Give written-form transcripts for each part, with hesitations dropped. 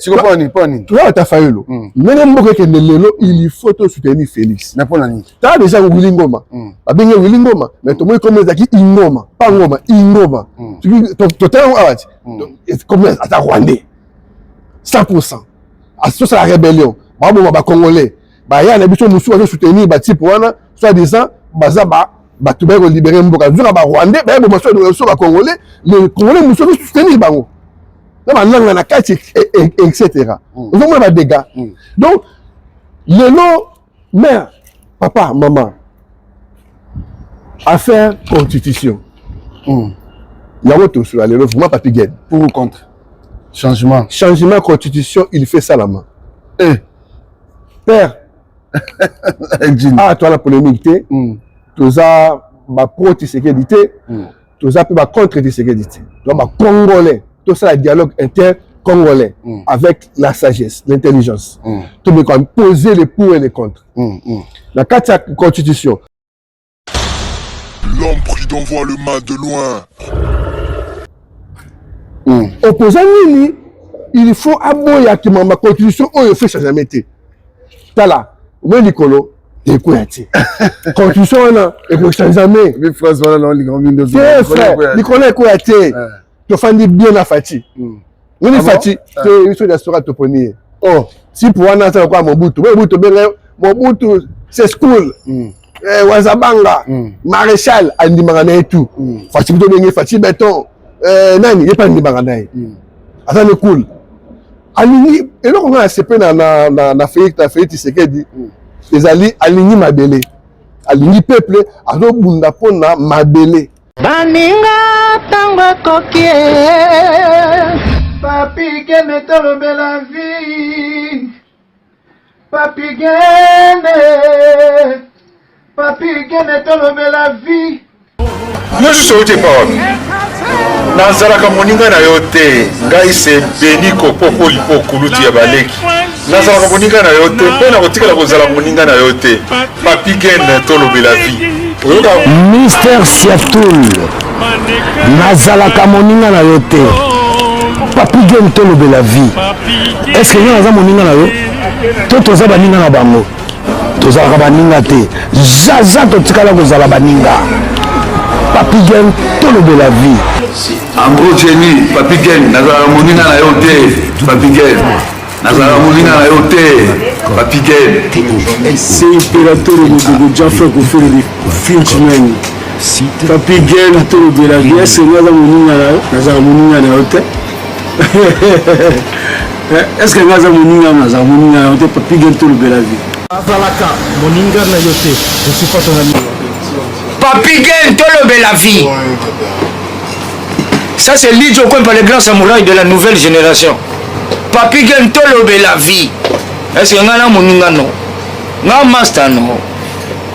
Tu comprends ni pas ni. Tu vois ta faille là. Même moi que lelo il faut te soutenir Félix. Na pas ni. Tu as déjà Willy Ngoma. Ba benga Willy Ngoma, mais to moi comme zaki Ingoma, pas Ngoma, Ingoma. Tu to t'as awati. Comme à Rwandais. 100%. À ce la rébellion. Ba bon ba congolais. Ba ya na biso musu va soutenir ba type wana, soit disant baza ba tu vas libérer mboka. Zura ba Rwandais, ba bon so ba congolais, les congolais musu va soutenir bango. Na nanga na kati etc. Vous avez des dégâts. Donc le lot mère, papa, maman affaire constitution. Il y a autre chose le lot vraiment papi gain Pour ou contre changement constitution, il fait ça la main. Père ah toi la polémique tu as ma pro sécurité tu as pas contre sécurité donc ma congolais tout ça le dialogue inter-congolais avec la sagesse, l'intelligence. Tu peux poser les pour et les contre. La constitution. L'homme prudent voit le mal de loin. Opposant Nini, il faut aboyer que ma constitution il fait ça jamais été. Tala, moi Nicolo, et quoi constitution là, et quoi ça jamais. Mais France voilà non les grands mines de Nicolo et quoi tu fais bien la fatigue. On est fatigué, tu es sur la toponie. Oh, si pour un instant, quoi, Mobutu, c'est school. Wazabanga, Maréchal, Andi Marana et tout. Fatigué de gagner, fatigué béton. Nani, il n'y a pas de Maranaï. Attends, le cool. Alini, et là, on a CP na faillite, c'est qu'elle dit. Les alliés, Alini Mabele. Alini peuple, Ado Bundapona Mabele. Baninga tango kokie papi gene tolobe la vie papi gene tolobe la vie Moi je sautais pas. Nazalaka moninga na yote ngai se beni kopoko lipo kuluti ya baleki. Nazalaka moninga na yote pe na kotika la kozala moninga na yote papi gene tolobe la vie. Mister Siatoul nazalaka moninga na yo te papi gen tolobe la vie est-ce que yo naza moninga na yo to toza baninga na bango tozalaka baninga te jaza totikala kozala baninga papi gen tolobe la vie en gros Jenny papi gen nazalaka moninga na yo te papi gen nazalaka moninga na yo te papi gen c'est impérateur de Jaffa Kofere Finchman papi gen tolobe la vie c'est naza moninga na yo nazalaka moninga na yo te est-ce que naza moninga nazalaka moninga na yo te papi gen tolobe la vie nazalaka moninga na yo te je suis pas ton ami papi gen tolobe la vie. Ça c'est Lidjo Kwempa, le grand samouraï de la nouvelle génération. Papi gen tolobe la vie. Est-ce que ngana moninga no? Nga master no.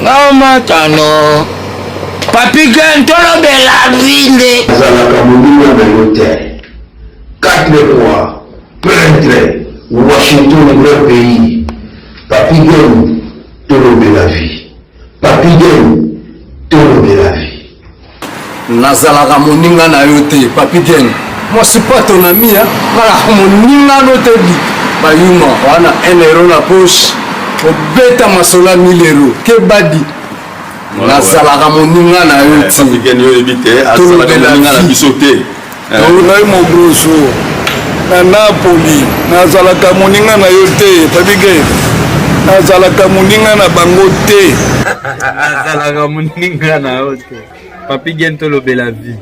Nga mata no. Papi gen tolobe la vie. nazalaka moninga na yo te 4 mois printemps Washington grand pays papi gen tolobe la vie papi gen tolobe la vie nazalaka moninga na yo te papi gen moi c'est pas ton ami hein ngala moninga no te bi bayuma wana 1 euro na poche obeta masola 1000 euros ke badi nazalaka moninga na yo te papi gen yo ebite azalaka moninga na biso te ngai mobroso na Napoli nazalaka moninga na yo te papi gen nazalaka moninga na bango te nazalaka moninga na yo te papi gen tolobe la vie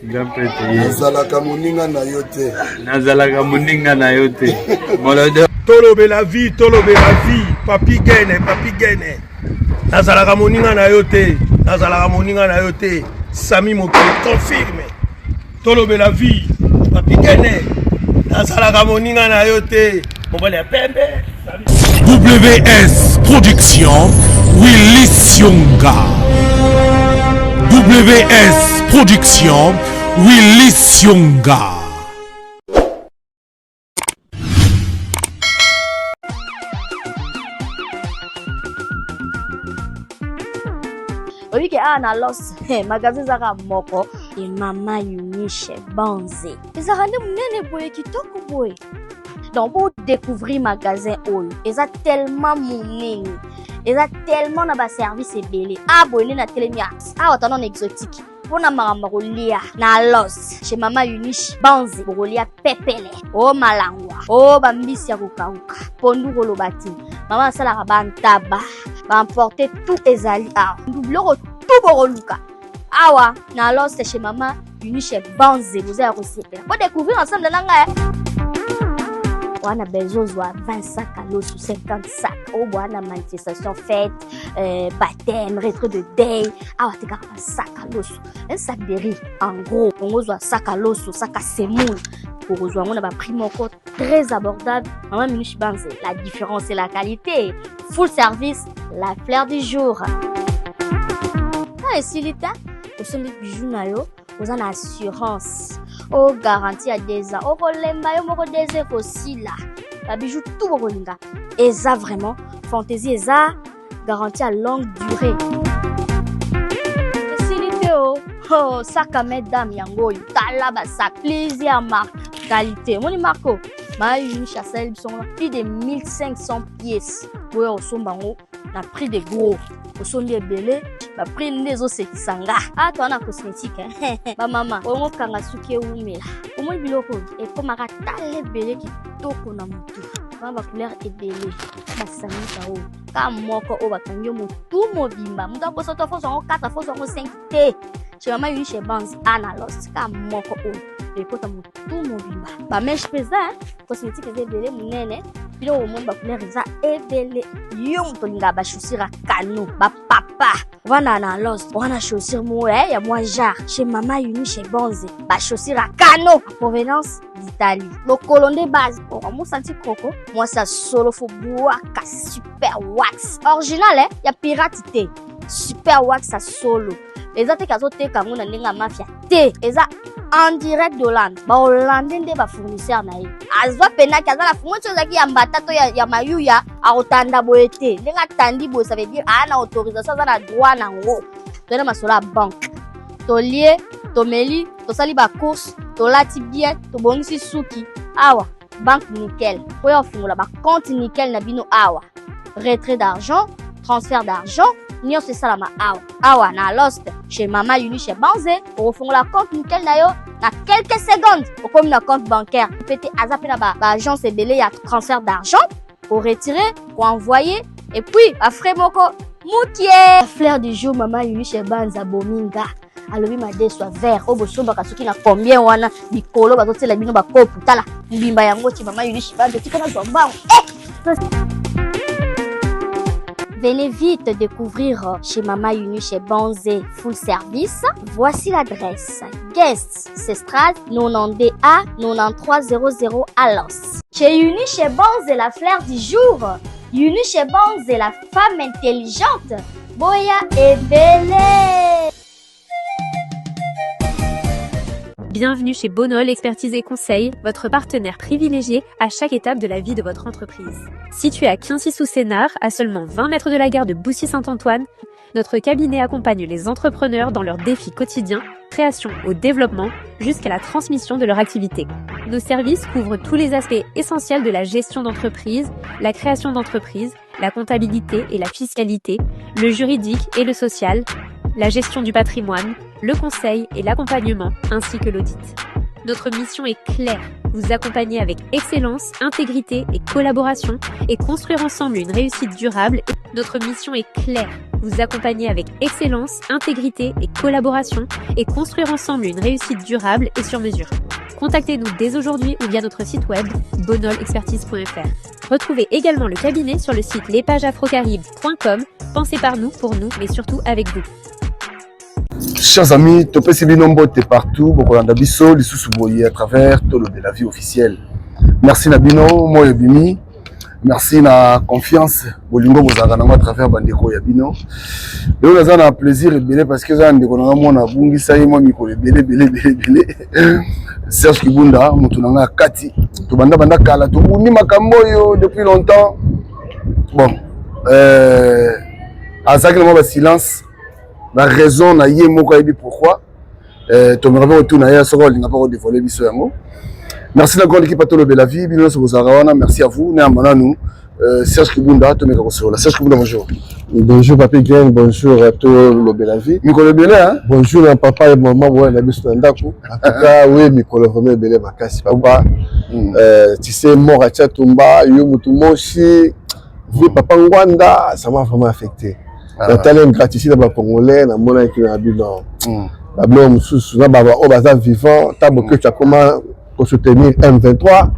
grand prêtre nazalaka moninga na yo te nazalaka moninga na yo te tolobe la vie papi gene nazalaka moninga na yo te nazalaka moninga na yo te Sami Mokili confirme tolobe la vie papi gene nazalaka moninga na yo te mobali ya pembe WS Production Willy Sionga. WS Production Willy Sionga. Oui, que na los magasin zaka moko et mama yunishe banze. Ezaka nde munene boye kitoko boye. Donc pour découvrir magasin oyo, ils a tellement monene, ils a tellement na ba service ebele. Ah boné na telemia. Ah otana exotique. Pona maramba kolia na los chez mama Eunice Banze kolia pepele. Oh malangwa. Oh bambisi ya kokauka. Pondu kolobati. Mama sala bantaba. Ba emporter tout ezali. Ah, doublero tout bokoluka. Awa na los chez mama Eunice Banze vous allez recevoir. Pour découvrir ensemble na nga. On a besoin de 20 sacs à l'eau sous 50 sacs. Oh, on a manifestation fête, baptême, retrait de day. Ah, on a un sac à l'eau. Un sac de riz, en gros. On a un sac à l'eau, un sac à semoule. Pour rejoindre, on a pris mon code très abordable. Maman Eunice Banze, la différence c'est la qualité. Full service, la fleur du jour. Ah, et si l'état, au sein des bijoux, vous avez une assurance. Oh, garantie à 2 ans. Oh, lemba yo moko 2 ans aussi là. La bijou tout moko linga. Et ça vraiment, fantaisie et ça, garantie à longue durée. Facilité oh, sac à mesdames yango yo. Tala ba sac, plaisir marque, qualité. Moni marco. Ma une chasselle sont plus de 1500 pièces. Ouais, au son bango, na prix de gros. Au son de belé. Ba prix les os qui sanga. Ah toi na cosmétique hein. Ba maman, on kanga suki umela. Omo biloko et comme tale belé qui toko na mutu. Ba couleur et belé. Ba sanga o. Ka moko o ba kanyo mutu mobimba. Muta ko soto fo son 4 fo son 5 T. Chez maman Eunice Banze analos ka moko o. Et pour ta mutu mobimba. Ba mèche pesa cosmétique et belé munene. Puis au monde ba couleur za et belé. Yom to linga ba chaussure kano. Ba papa. Wana na lost, wana chaussure moué, ya moins jar. Chez Mama Eunice Banze, ba chaussure à cano, provenance d'Italie. Le colon de base, oh, mon senti croco, moi ça solo faut boire super wax. Original, hein, ya piratité. Super wax à solo. Les autres kazote kango na ninga mafia. Té, eza en direct d'Hollande. Ba Hollandais nde ba fournisseur na ye. Azwa pena kaza la fournisseur zaki ya mbatato ya mayuya a otanda boete. Lenga tandi bo ça veut dire ana autorisation za na droit na ngo. Tona masola banque. To lié, to meli, to sali ba course, to lati bien, to bongisi suki. Awa, banque nickel. Po ya fungula ba compte nickel na bino awa. Retrait d'argent, transfert d'argent. Nyo c'est ça la ma awa na lost chez Mama Eunice Banze pour fond la compte nickel na yo na quelques secondes au comme na compte bancaire pété azapé na ba agence belé ya transfert d'argent pour retirer pour envoyer et puis à frais moko moutier la fleur du jour Mama Eunice Banze bominga alobi made soit vert oboso baka soki na combien wana bikolo bazotela bino ba kopu tala mbimba yango ti Mama Eunice Banze tikana zomba Venez vite découvrir chez Mama Eunice Banze full service. Voici l'adresse. Guest, Cestral 90A 9300 à Los. Chez Eunice Banze, la fleur du jour. Eunice Banze, la femme intelligente. Boya et belle. Bienvenue chez Bonol Expertise et Conseil, votre partenaire privilégié à chaque étape de la vie de votre entreprise. Situé à Quincy-sous-Sénart, à seulement 20 mètres de la gare de Boussy-Saint-Antoine, notre cabinet accompagne les entrepreneurs dans leurs défis quotidiens, création au développement, jusqu'à la transmission de leur activité. Nos services couvrent tous les aspects essentiels de la gestion d'entreprise, la création d'entreprise, la comptabilité et la fiscalité, le juridique et le social, la gestion du patrimoine, le conseil et l'accompagnement, ainsi que l'audit. Notre mission est claire, vous accompagner avec excellence, intégrité et collaboration et construire ensemble une réussite durable. Notre mission est claire, vous accompagner avec excellence, intégrité et collaboration et construire ensemble une réussite durable et sur mesure. Contactez-nous dès aujourd'hui ou via notre site web bonolexpertise.fr. Retrouvez également le cabinet sur le site lespagesafrocaribe.com. Pensez par nous, pour nous, mais surtout avec vous. Chers amis, topesi bino mbote partout, bokolanda biso lisusu boye à travers Tolo de la vie officielle. Merci na bino moyo bimi. Merci na confiance bolingo bozaka nango à travers bandeko ya bino. Leo naza na plaisir ebele parce que za ndeko nanga mona bungisa ye mo mikolo ebele. Serge Kibunda mutu nanga kati. To banda kala to buni makambo yo depuis longtemps. Bon, azaki na mo ba silence. La raison na yé moko yebi pourquoi ton me retour na ya soko linga pas dévoiler biso yango Merci la grande équipe à Tolo Belavi, Bino Sogozarawana, merci à vous, Néamana nous, Serge Kibunda, Tomeka Kosola. Serge Kibunda, bonjour. Bonjour Papi Gang, bonjour à Tolo Belavi. Mikolo Belé, hein? Bonjour à papa et maman, ouais, la mission d'Andakou. En tout cas, oui, Mikolo Romé Belé Makasi, papa. Tu sais, mort à Tchatumba, Yomutumoshi, vu papa Ngwanda, ça m'a vraiment affecté. La talent gratitude à Congolais, dans mon équipe à Bilan. La blonde, souvent, au bazar vivant, table que tu as comment soutenir M23.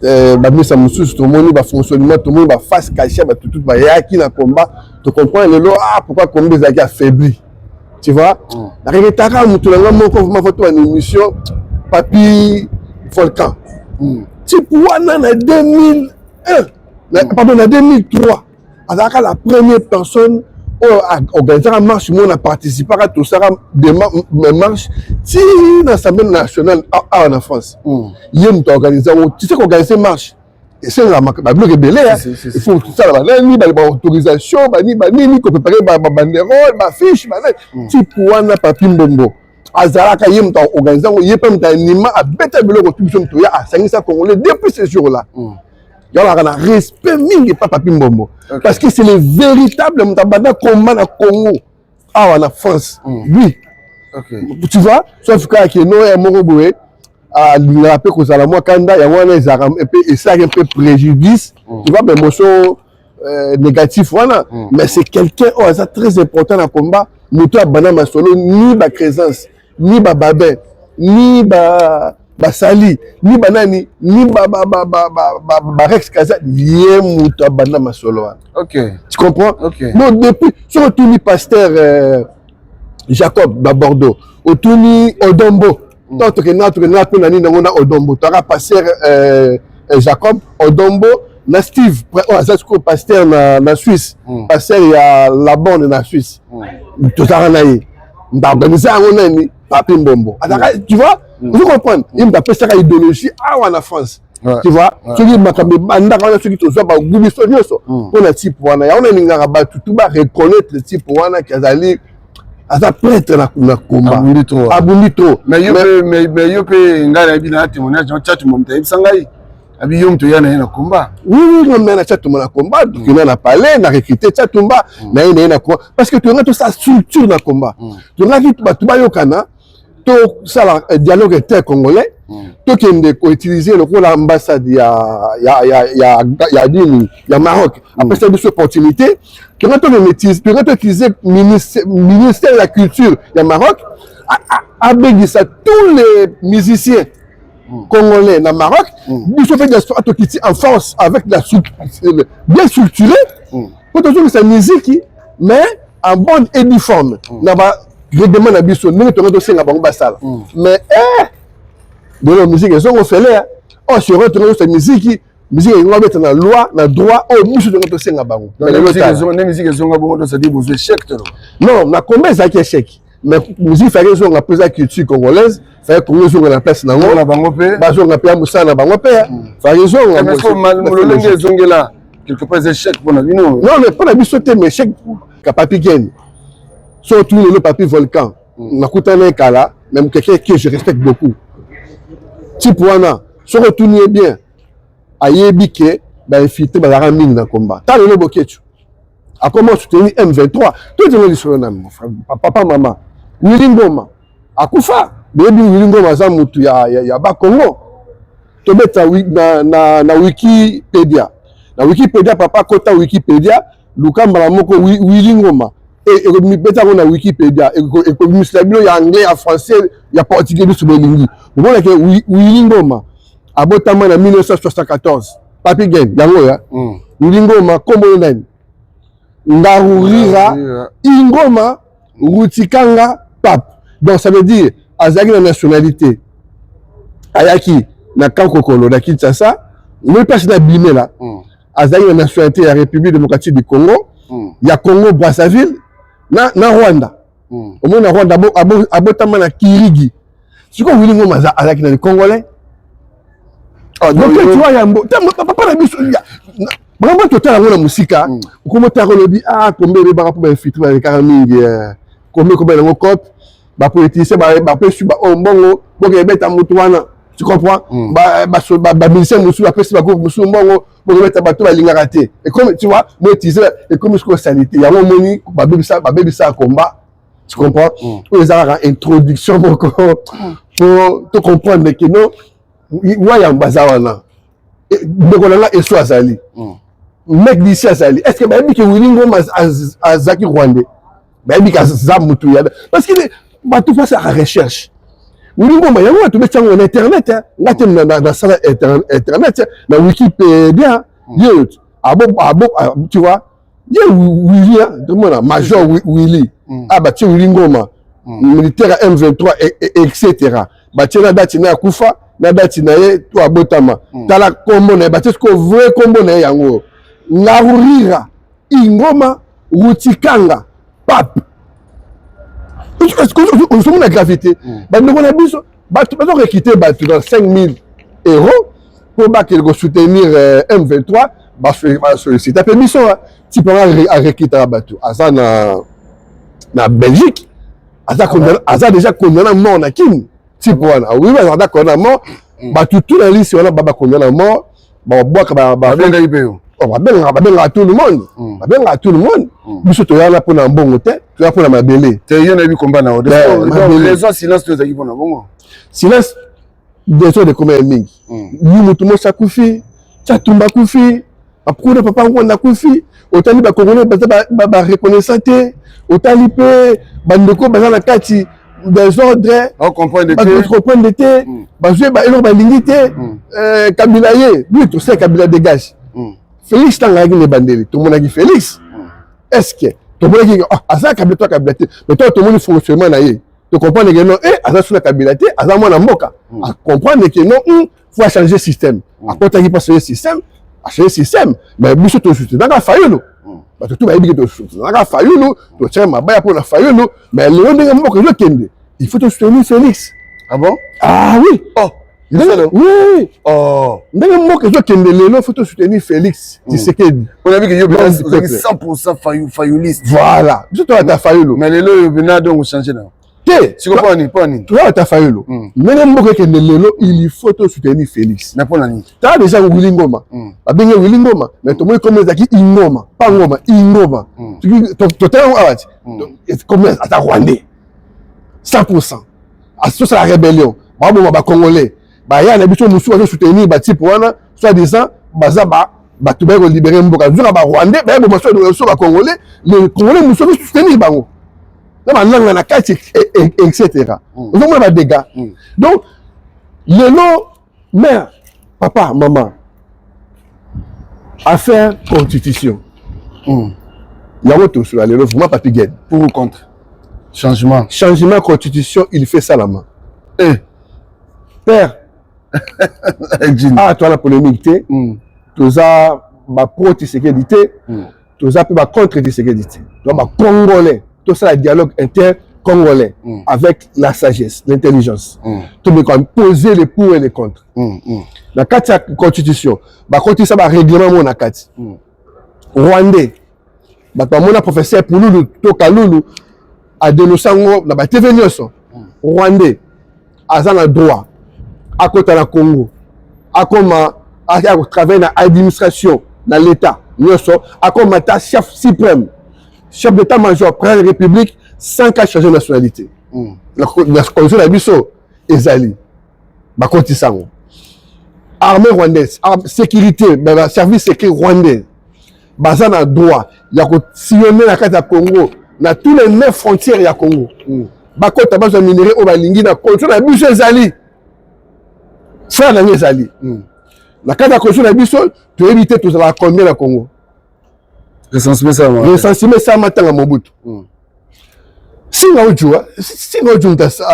Bah, ça me soucie, tout le monde va fonctionnement, tout le monde va face cachée, bah, tout va y aller dans le combat. Tu comprends le lot, ah, pourquoi comme des amis affaiblis. Tu vois? La réalité, tout le monde m'a fait une émission, Papi Volcan. Tu vois, en 2001, pardon, en 2003, avec la première personne, organiser une marche, on a participé à tout ça, des marches, si l'Assemblée nationale en France, il y a organisé, tu sais qu'organiser une marche, et c'est la bloc rebelle, il faut tout ça, il y a autorisation, il faut préparer ma banderole, ma fiche, si pour un papier mbombo. Azalaka yem ta organisé, il y a pas d'anima à bête bloc autour de toi, à 500 Congolais depuis ce jour-là. Il y a un respect mingi pas Papi Mbombo. Parce que c'est le véritable combat dans Congo. Ah, en France. Oui. Tu vois, sauf que nous sommes moroboué. Il rappelle que ça la moi kanda, il y a un peu et ça un peu préjudice. Tu vois, mais émotion négatif voilà. Mais c'est quelqu'un très important dans le combat. Nous toi banana solo ni ba présence, ni ba babé, ni ba Basali, ni banani, ni Rex Kaza, yé mouta bana masolo. Ok. Tu comprends? Ok. Donc depuis, surtout ni pasteur Jacob à Bordeaux, autour Odombo, tant que notre nani n'a Odombo, tu auras pasteur Jacob Odombo, na Steve, pasteur na Suisse, pasteur il y a la bande na Suisse, tout ça naïe, d'organiser un nani, Papi Mbombo. Tu vois? Vous comprenez? Il m'a appelé ça idéologie en France. Tu vois? Ceux qui m'ont dit, ceux qui sont là, ils sont pour le type, on a reconnaître le type qui a allé à sa prêtre na combat. Abundito. Mais il peut y avoir un témoignage, un combat. Oui, mais on a Tchatouma na combat, donc on a parlé, on a recruté Tchatouma, mais on a quoi? Parce que tu as toute sa structure na combat. Tu as dit, tu as dit, ça le dialogue était congolais to qui a utilisé le rôle l'ambassade il y a Maroc après cette opportunité tu as utilisé ministère de la culture il y a Maroc a béni ça tous les musiciens congolais dans Maroc ils sont fait des en France avec la bien structuré pour toujours sa musique mais en bonne et due forme règlement na biso nous to to senga bango basala mais de la musique ils ont fait là oh sur retourner cette musique ils vont mettre dans loi na droit oh biso to senga bango mais les musiques ils ont bango ça dit besoin chèque non na combien ça qui est chèque mais musique fait raison la plus culture congolaise fait que nous on la place na bango pe bazo na pe musa na bango pe fait raison mais faut malolenge zongela quelque part c'est chèque pour na bino non mais pas na biso te mais chèque Papi Gang. Surtout le Papi Volcan. Nakutane Kala, même quelqu'un que je respecte beaucoup. Tipouana, se retourner bien. Ayebike, ben infiltré dans la mine dans le combat. T'as le boketu. A comment soutenir M23? Tout le monde dit sur mon frère, papa, maman. Wilingoma. Akufa. Baby Wilingoma Zamutu ya ba Congo. To mettre na Wikipédia. Na Wikipédia papa kota Wikipédia, Luka Malamoko Wilingoma. Et on a Wikipédia, et il y a anglais, il y a français, il y a portugais sur le lingue. Vous voyez que Wilingoma, à Botaman en 1974, Papi Gang, Wilingoma, comme on a Ngarurira, Ingoma, Rutikanga, Pape. Donc ça veut dire, Azagi la nationalité, Ayaki, na Kankokolo, na Kinshasa, le personne a bimé là, Azagi la nationalité de la République démocratique du Congo, il y a Congo, Brazzaville, na Rwanda. Au moins na Rwanda abotama na Kirigi. Si ko wili ngoma za alaki na Congolais. Donc tu vois yambo, papa na biso ya. Vraiment total ngona musika. Ko ta lobi kombe be ba pour infiltrer na karamingi kombe ko ba ngo cop ba politiciens ba pe su ba ombongo bo ke beta mutu wana. Tu comprends? Ministère Moussou, après, c'est pas Moussou, pour mettre un bateau à l'ingaraté. Et comme, tu vois, moi, tu sais, et comme je suis sanité, il y a un moment, ça combat. Tu comprends? Pour les avoir une introduction pour te comprendre que non, il y a un bazar là. Donc, on a là, et soit Azali. Mec d'ici Azali. Est-ce que, bah, il y a Willingham à Zaki Rwandais? Bah, il y a Zamoutou. Parce que, bah, tout ça, à la recherche. Willingham, il y a tout mettre en internet, hein. Là, tu es dans la salle internet, dans Wikipédia, tu vois. Il y a Willy, hein, Major Willy. Ah, bah, tu es Willingham, militaire M23, etc. Bah, tu es là, tu es Koufa. Nadati na ye to abotama tala kombo na ba tsko vrai kombo na yango Ngarurira Ingoma Rutikanga Pape. Est-ce que nous sommes la gravité? Bah nous on a biso ba tu peux quitter ba tu dans 5 000 € pour ba qu'il soutenir M23 ba solliciter permission tu peux quitter ba tu asa na Belgique asa déjà condamné à mort na Kin. Si pour oui, mais d'accord, on a mort. Bah tout la liste, on a baba qu'on a mort. Bah bois bah bien gaibé. On va bien à tout le monde. On va bien à tout le monde. Mais surtout là pour un bon hôtel, tu vas pour la mabélé. Tu y en a vu combat là. Les gens silence tu as dit bon bon. Silence des gens de combien mingi. Lui mutumo sakufi, chatumba kufi. Après le papa on a kufi. Otali ba congolais ba reconnaissante. Otali pe bandeko ba na kati des ordres, on comprend de thé, Kabila lui tout ça Kabila dégage. Félix Tangagi les bandeli, tout le monde a dit Félix. Est-ce que tout le monde a dit ah ça Kabila toi Kabila mais toi tout le monde fonctionnement na yé. Tu comprends que non asa sur la Kabila asa moi na mboka. À comprendre que non faut changer système. À côté qui passe le système, à changer système, mais biso tout juste dans la fayolo. Bah tout va bien que tout na fayolo, tu tiens ma baya pour la fayolo, mais le monde mboka je kende. Il faut te soutenir Félix. Ah bon? Ah oui. Oh. Oui. Oh. Mais moi que je kende il faut te soutenir Félix. Tu sais que on a vu que vous êtes 100% fayouliste. Voilà. Je te ta fayolo. Mais le lo bena donc changer là. Tu comprends ni pas ni. Toi ta fayolo. Mais moi que kende il faut te soutenir Félix. Mais pas ni. Tu as déjà Willy Ngoma. Ba bien Willy Ngoma, mais to moi comme zaki Ingoma, pas Ngoma, Ingoma. Tu totalement awati. Comme à Rwandais. 100%. À ce la rébellion. Bah bon bah congolais. Bah y a un biso musu à soutenir bah type wana soit disant bazaba bah tu vas libérer mboka. Zura bah rwandais bah bon soit bah congolais, les congolais musu à soutenir bango. Là maintenant na kati etc. On a des dégâts. Donc le lot mère, papa, maman affaire constitution. Il y a autre sur le lot vraiment pas piguer pour ou contre. Changement constitution, il fait ça la main. Père, ah, toi la polémique, tu as ma pro-sécurité, tu as ma contre-sécurité. Tu as ma congolais, tout ça le dialogue inter-congolais avec la sagesse, l'intelligence. Tu as poser les pour et les contre. La constitution, la constitution, va règlement mon akati. Rwandais, mon professeur pour nous, Tokalulu, à dénoncer na TV nyonso Rwandais aza na droit à côté na Congo à travers la administration dans l'état nyonso à comme ta chef suprême chef d'état-major président de la République sans qu'à changer de nationalité la constitution na biso ezali ba kontisango armée rwandaise sécurité service secret rwandais baza na droit ya ko sillonner na kati ya Congo na tous les 9 frontières ya Congo. Bakota bazo minéraux au balingi na contrôle na biso ezali. Ça na ezali. Na kata contrôle na biso tu éviter tout ça combien na Congo. Recensement ça matanga Mobutu. Singa ojua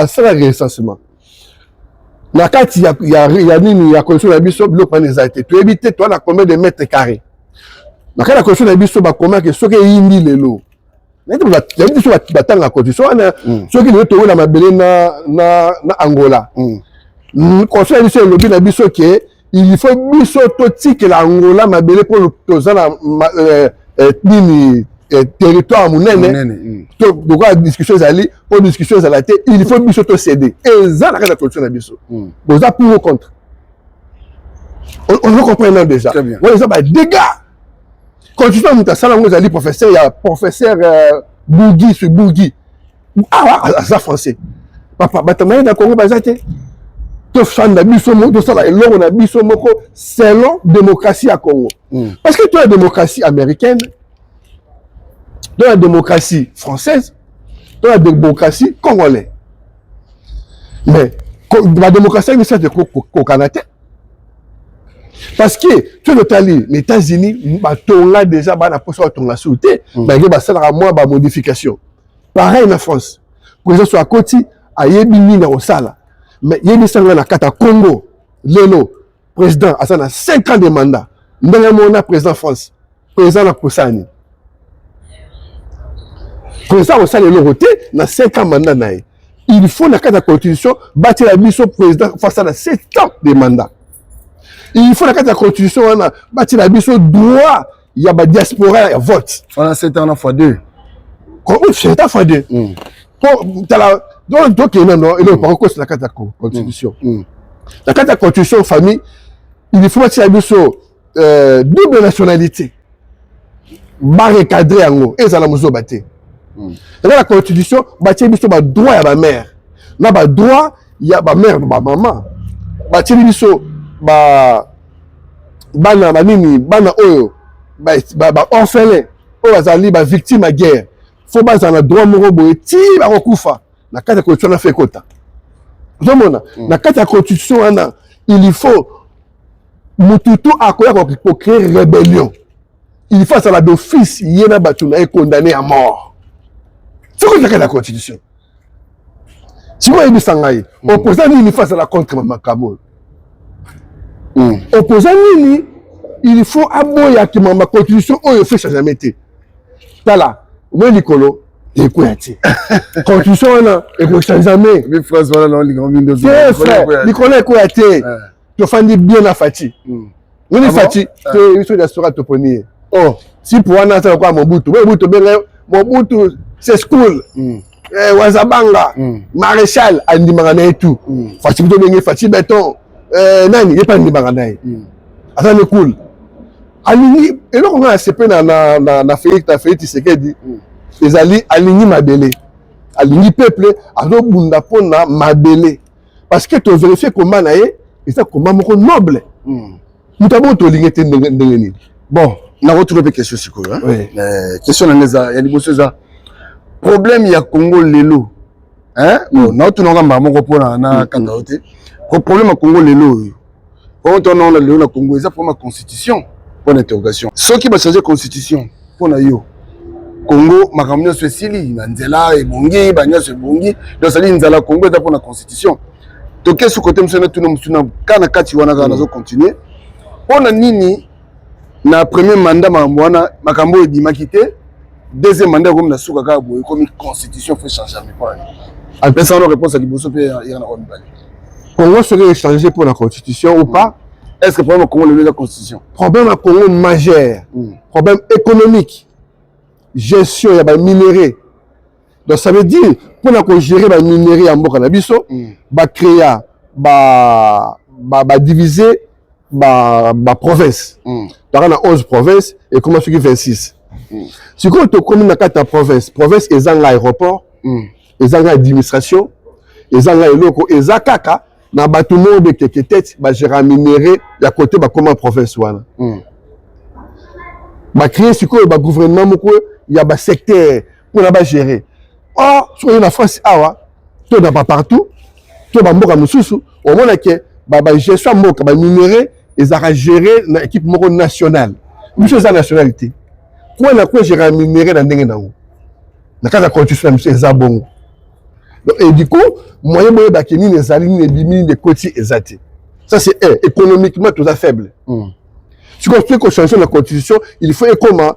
ça recensement. Na kati ya nini ya contrôle na biso bloc pan ezali. Tu éviter toi na combien de mètres carrés. Na kata contrôle na biso ba comment que soki yindi lelo. Mais tu vas battre la constitution. Ceux qui veulent trouver la mabélé na Angola. Conseil de lobby na biso que il faut biso totique la Angola mabélé pour toza na nini territoire monene donc la discussion ezali pour discussion ezala te il faut biso to céder et ça la constitution na biso boza pour ou contre on le comprend déjà ouais ça va dégâts constitution mutasala ngo ezali professeur il y a professeur Bougui sur Bougui ça français papa batamaye na Congo bazate to fanda biso mo to sala elongo na biso moko selon démocratie à Congo parce que toi la démocratie américaine dans la démocratie française, dans la démocratie congolaise. Mais la démocratie c'est au Canada. Parce que tu as les États-Unis, on a déjà la possibilité de la sauté, mais il y a moins modification. Pareil en France. Pour exemple, sur la côte, il y a une sala. Mais il y a une sala dans le Congo. Le président a 5 ans de mandat. Nous avons un président France. Président de Poussani. Pour ça, on sait le côté, dans 5 ans mandat. Il faut, dans la constitution, bâtir la mission président face à 7 ans de mandat. Il faut, dans la constitution, bâtir la mission droit, il y a la diaspora, il y a vote. On a 7 ans à fois 2. Oui, 7 ans à fois 2. Donc, il y a la constitution. Dans la constitution, famille, il faut bâtir la mission double nationalité. Barricadrer en haut, et ça la mission bâtie. Dans la constitution, bâtir biso ba droit ya ba mère. Na ba droit ya ba mère ba maman. Bâtir biso ba bana banini bana oyo ba orphelin oyo bazali ba victime à guerre. Faut ba za na droit moko boye ti ba kokufa. Na kata constitution na fait kota. Vous mona na kata constitution ana il faut mututu akoya ko créer rébellion. Il faut ça la d'office yena batuna est condamné à mort. C'est quoi la constitution? Si vous avez dit ça, opposant il face à la contre Makamol. Opposant il faut aboyer que ma constitution il fait jamais été. Là, moi Nicolo, et quoi constitution là, et vous changez jamais. Mais France voilà non les grands de frère, Nicolas quoi été. Tu fais bien à Fati. On est Fati, tu es sur la soirée toponier. Oh, si pour un instant quoi mon bout, mon bout c'est school. Wazabanga, Maréchal, Andi Marana et tout. Fatih Dobengé, Fatih Béton, Nani, il n'y a pas de Marana. Attends, le cool. Aligni, et là, on a CP na Félix Tshisekedi. Les alliés, Aligni Mabélé. Aligni peuple, alors Bundapona Mabélé. Parce que tu as vérifié comment il est, et ça, comment noble. Nous avons tout ligné. Bon, on a retrouvé des questions, Siko. Question, il y a des choses. Problème ya Congo lelo na tunanga mamo ko na kangaote problème ya Congo lelo on tourne na lelo na Congo ça pour ma constitution pour l'interrogation ceux qui va changer constitution pour na yo Congo makamyo swesili na nzela e bongi banya se bongi donc ça dit nzela Congo ça pour la constitution to qu'est-ce côté monsieur na tuna kana kati wana kana zo continuer on a nini na premier mandat mamwana makambo e bimakité. Deuxième mandat comme la souka comme une constitution fait changer mais pas. En pensant nos réponses à l'Iboso il y en a une balle. Congo serait changé pour la constitution ou pas? Est-ce que problème Congo le la constitution? Problème à Congo majeur. Problème économique. Gestion il y a des minéraux. Donc ça veut dire pour la gérer les minéraux en Mboka na biso, ba créer ba diviser ba province. Donc on a 11 provinces et comment ce qui 26. Si tu as comme dans la province, ils ont l'aéroport, ils ont l'administration, ils ont les locaux, ils ont kaka, dans le tout le monde qui est tête, j'ai rémunéré à côté de la province. Bah créer ce que le gouvernement, il y a un secteur pour la gérer. Or, sur la France, tu n'as pas partout, tu n'as pas beaucoup au moins que la gestion de minéraux, ils ont géré l'équipe nationale. Une chose à la nationalité. Quoi j'ai rémunéré dans le monde. Dans la constitution, c'est ça bon. Et du coup, moyen de gagner les alliés, les côtés exacts. Ça, c'est économiquement tout à faible. Si on peut changer la constitution, il faut comment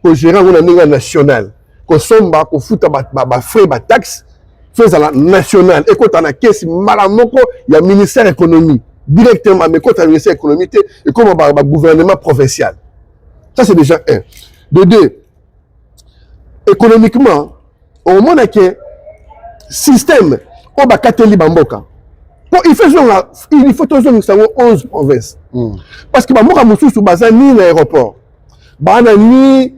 pour gérer une année nationale. Qu'on somme, qu'on foute à frais, à taxes, fait à la nationale. Et quand on a caisse, malamoko, il y a ministère économie. Directement, mais quand on a ministère économie, et comment le gouvernement provincial. Ça, c'est déjà un. De deux, économiquement au monde que système au bakateli bamboka il faut toujours 11 provinces parce que bamboka mosusu baza ni l'aéroport bana ni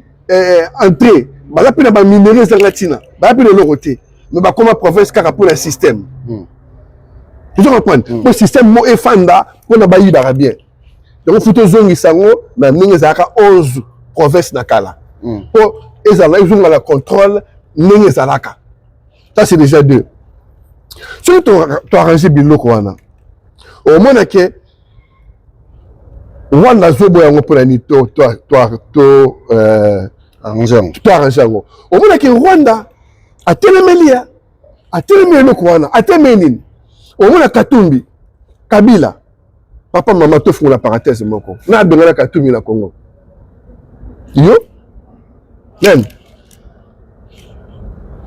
entrée baza pe na ba minerais zangatina ba pe le côté mais ba comme province kaka pour le système tu comprends le système mo efanda pour na ba yibara bien donc faut toujours sango na ninga zaka 11 provinces na kala pour ils ont la contrôle ninga zalaka ça c'est déjà deux. Si tu as arrangé biloko wana au moins que Rwanda zobo yango pour ni to arranger yango au moins que Rwanda a telemelia biloko wana a temenini au moins Katumbi Kabila papa maman to font la parenthèse moko na bengala Katumbi na Congo yo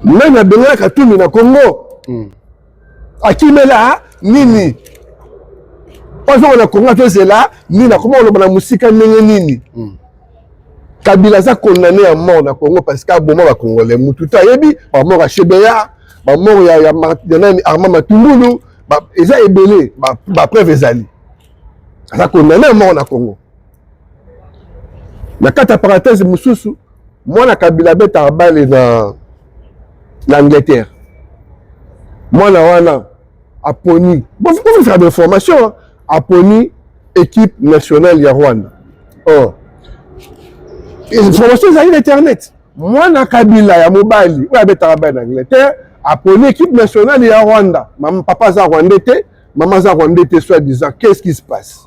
même na bengala Katumbi na Congo akimela nini ozo na Congo to là ni na comment on na musika ndenge nini Kabila za condamné à mort na Congo parce que bon ba congolais mutu ta yebi ba mort à Chebeya ba mort ya Armand Matungulu ba eza ebele ba preuve ezali za condamné à mort na Congo na kata parenthèse mususu moi na Kabila beta bale na Angleterre moi na wana aponi bon vous faire des formations aponi équipe nationale ya Rwanda oh et formation ça internet moi na Kabila ya mobali ou abeta ba na Angleterre aponi équipe nationale ya Rwanda maman papa za Rwandete maman za Rwandete soit disant qu'est-ce qui se passe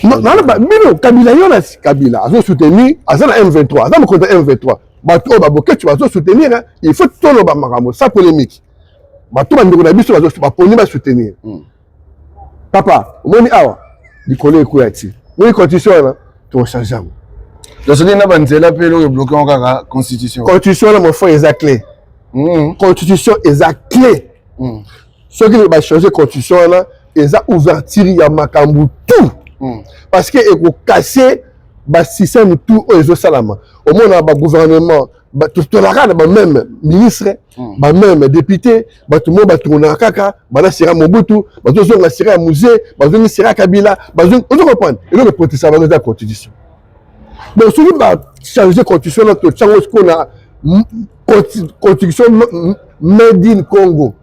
non bino Kabila yona Kabila azo soutenir azana M23 azana contre M23 bato baboke tu vas soutenir il faut tout le bamakambo ça polémique bato bandeko na biso bazo baponi ba soutenir papa omoni awa likolo ekoyati oui constitution là tu change yango donc c'est na banzela pe lo bloquer kaka constitution là mon frère est clé constitution est clé ce qui va changer constitution là eza ouverture ya makambu tout parce que eko casser ba système tout ezo salama au moins ba gouvernement ba tout la ba même ministre ba même député ba tout monde ba tourner kaka ba na sira Mobutu ba zo na sira musée ba zo ni sira Kabila ba zo on comprendre et le protection ba la constitution donc celui va changer constitution là to chango ce qu'on a constitution made in Congo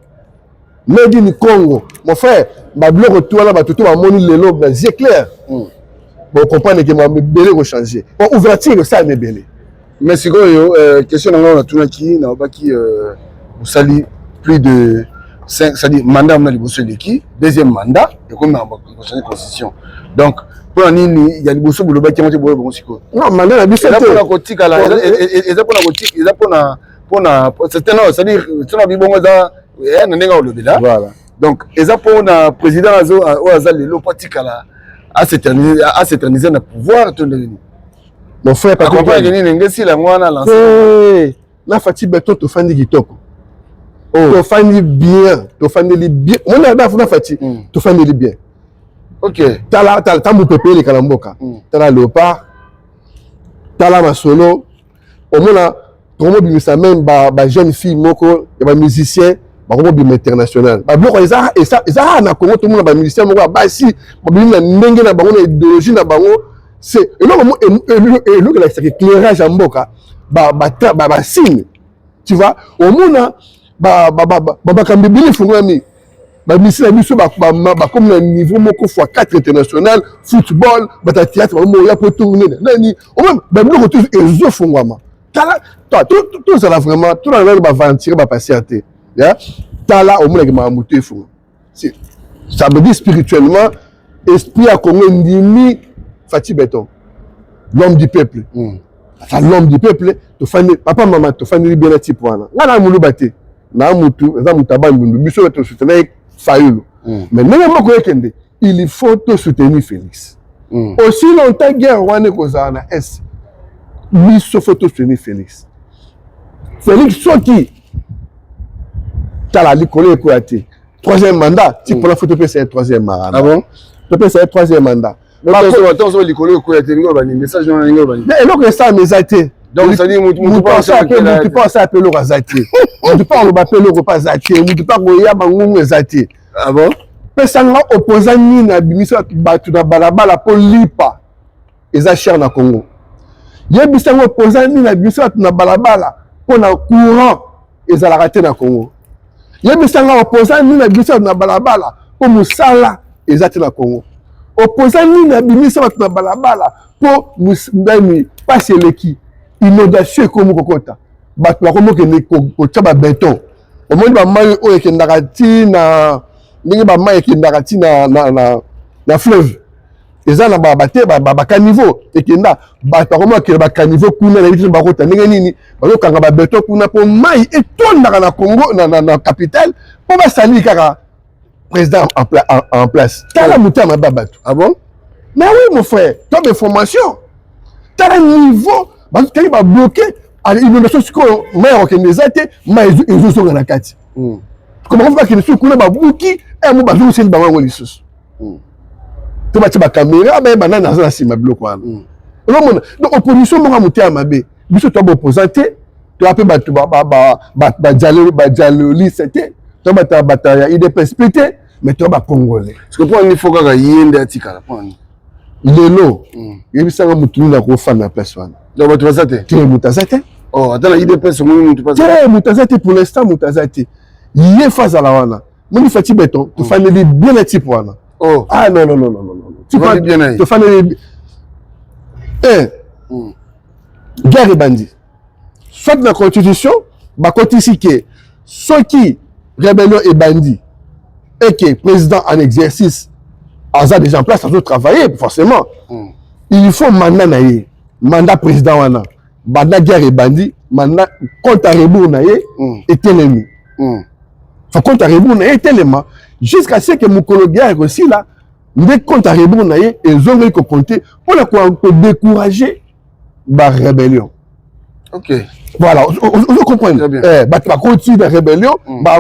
mon frère ba bloc retour là ba tout ba moni lelo ba c'est clair bon comprendre que ma belé va changer bon ouverture ça me belé mais c'est quoi question on a tout qui na ba qui vous sali plus de 5 ça dit mandat on a liboso de qui deuxième mandat et comme on changer constitution donc pour nini il y a liboso boloba qui monte bon siko non mandat na biso pour la kotika là et ça pour la kotika et ça pour na c'est non ça dire tu na bibongo za na nenga olobela voilà donc et ça pour na président azo o azali lo politika là à s'éterniser dans le pouvoir tout le monde. Mon frère pas comprendre que si la moi na lancé la fatigue beto to fandi kitoko to fandi bien on a na fatigue to fandi bien OK tala tambu pepe le kalamboka tala léopard tala masolo au mona comme bimisa même ba jeune fille moko ba musicien ba ko bim international ba bloko eza na Congo tout le monde ba musicien moko ba si ba bim na ndenge na bango na idéologie na bango c'est et que la éclairage en mboka ba signe tu vois au mona ba kambibili fungami ba musicien biso ba comme na niveau moko fois 4 international football ba théâtre ba mo ya pour tourner nani au même ba bloko tout ezo fungama tala tout ça là vraiment tout la ba aventure ba patienter ya tala au moins que ma muté fou ça veut dire spirituellement esprit à Congo ndimi Fati Beton l'homme du peuple l'homme du peuple to fani papa maman to fani bien ati poana ngana mulu baté na mutu za mutaba ndundu biso to soutenir Fayulu mais même moko yekende il faut to soutenir Félix aussi longtemps guerre wana kozana est biso faut to soutenir Félix soki tala likolo ekoyate troisième mandat si pour la photo c'est un troisième mandat ah bon to c'est un troisième mandat mais attends likolo ekoyate ngo ba ni message non ngo ba ni et donc ça mes été Donc ça dit mutu pas ça appelé au azati. Mutu pas le appelé au pas azati, mutu pas goya bangungu azati. Ah bon? Pesanga opposant ni na bimisa batu na balabala pour lipa. Eza cher na Congo. Yebisanga opposant ni na bimisa na balabala pour na courant eza raté na Congo. Yebisanga opposant ni na bimisa na balabala pour musala eza na Congo. Opposant ni na bimisa na balabala pour musani passer l'équipe. Inondation comme kokota bato bakomo ke ko taba béton au moins ba mai o ekendaka ti na ndenge ba mai ekendaka ti na fleuve eza na ba te ba caniveau ekenda bato bakomo ke ba caniveau kuna na bitu bakota ndenge nini bazokanga ba béton kuna po mai etondaka na Congo na capitale po ba sali kaka président en place tala mutama ba bato. Ah bon? Mais oui mon frère, top information tala niveau parce qu'il va bloquer à l'inondation ce qu'on met en Kénézate, mais ils sont dans la carte. Comment on va qu'il soit coulé par Bouki et mon bazou c'est le baron les sous. Tu vas la caméra, mais banane dans la cime bloqué. Donc opposition moi monter à ma baie. Biso toi opposanté, tu appelles Badjaloli c'était. Tu vas bataille IDP splitté, mais tu vas congolais. Parce que pour il faut que yende atika pour lelo. Il bisa nga mutu na ko fa na place wana. Donc Mutazate. Tu es Mutazate? Oh, attends, la IDP c'est moi Mutazate. Tu es Mutazate pour l'instant Mutazate. Il est face à la wana. Moni fati béton, tu fais les bien les types wana. Oh. Ah non. Tu fais bien. Tu fais les guerre et bandit. Soit dans la constitution, ba côté ici que ceux qui rébellion et bandit et que président en exercice a déjà en place, ça doit travailler forcément. Il faut mandat président wana, mandat guerre et bandit, mandat compte à rebours naie et télémi. Faut compte à rebours naie et télémi jusqu'à ce que mon collègue guerre aussi là, mais compte à rebours naie et ils ont compter pour décourager la rébellion. Ok. Voilà, vous comprenez. Bah continuer la rébellion, bah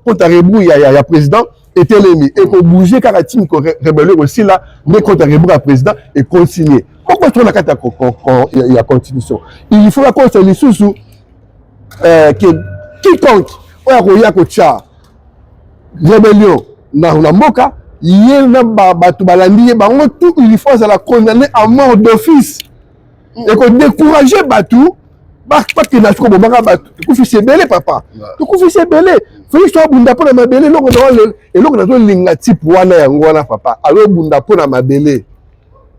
compte à rebours il y a président et télémi et pour bouger car la team rébellion aussi là, mais compte à rebours à président et continuer. Pourquoi tu as il y a constitution? Il faut la constitution sous quiconque ou ya kocha rébellion na mboka yena batu balandi bango tout il faut la condamner à mort d'office et qu'on décourager batu pas que na ko bomaka batu ku fi sebele papa ku fi sebele faut histoire bunda pour na mabele loko na loko na linga type wana yango wana papa alo bunda pour na mabele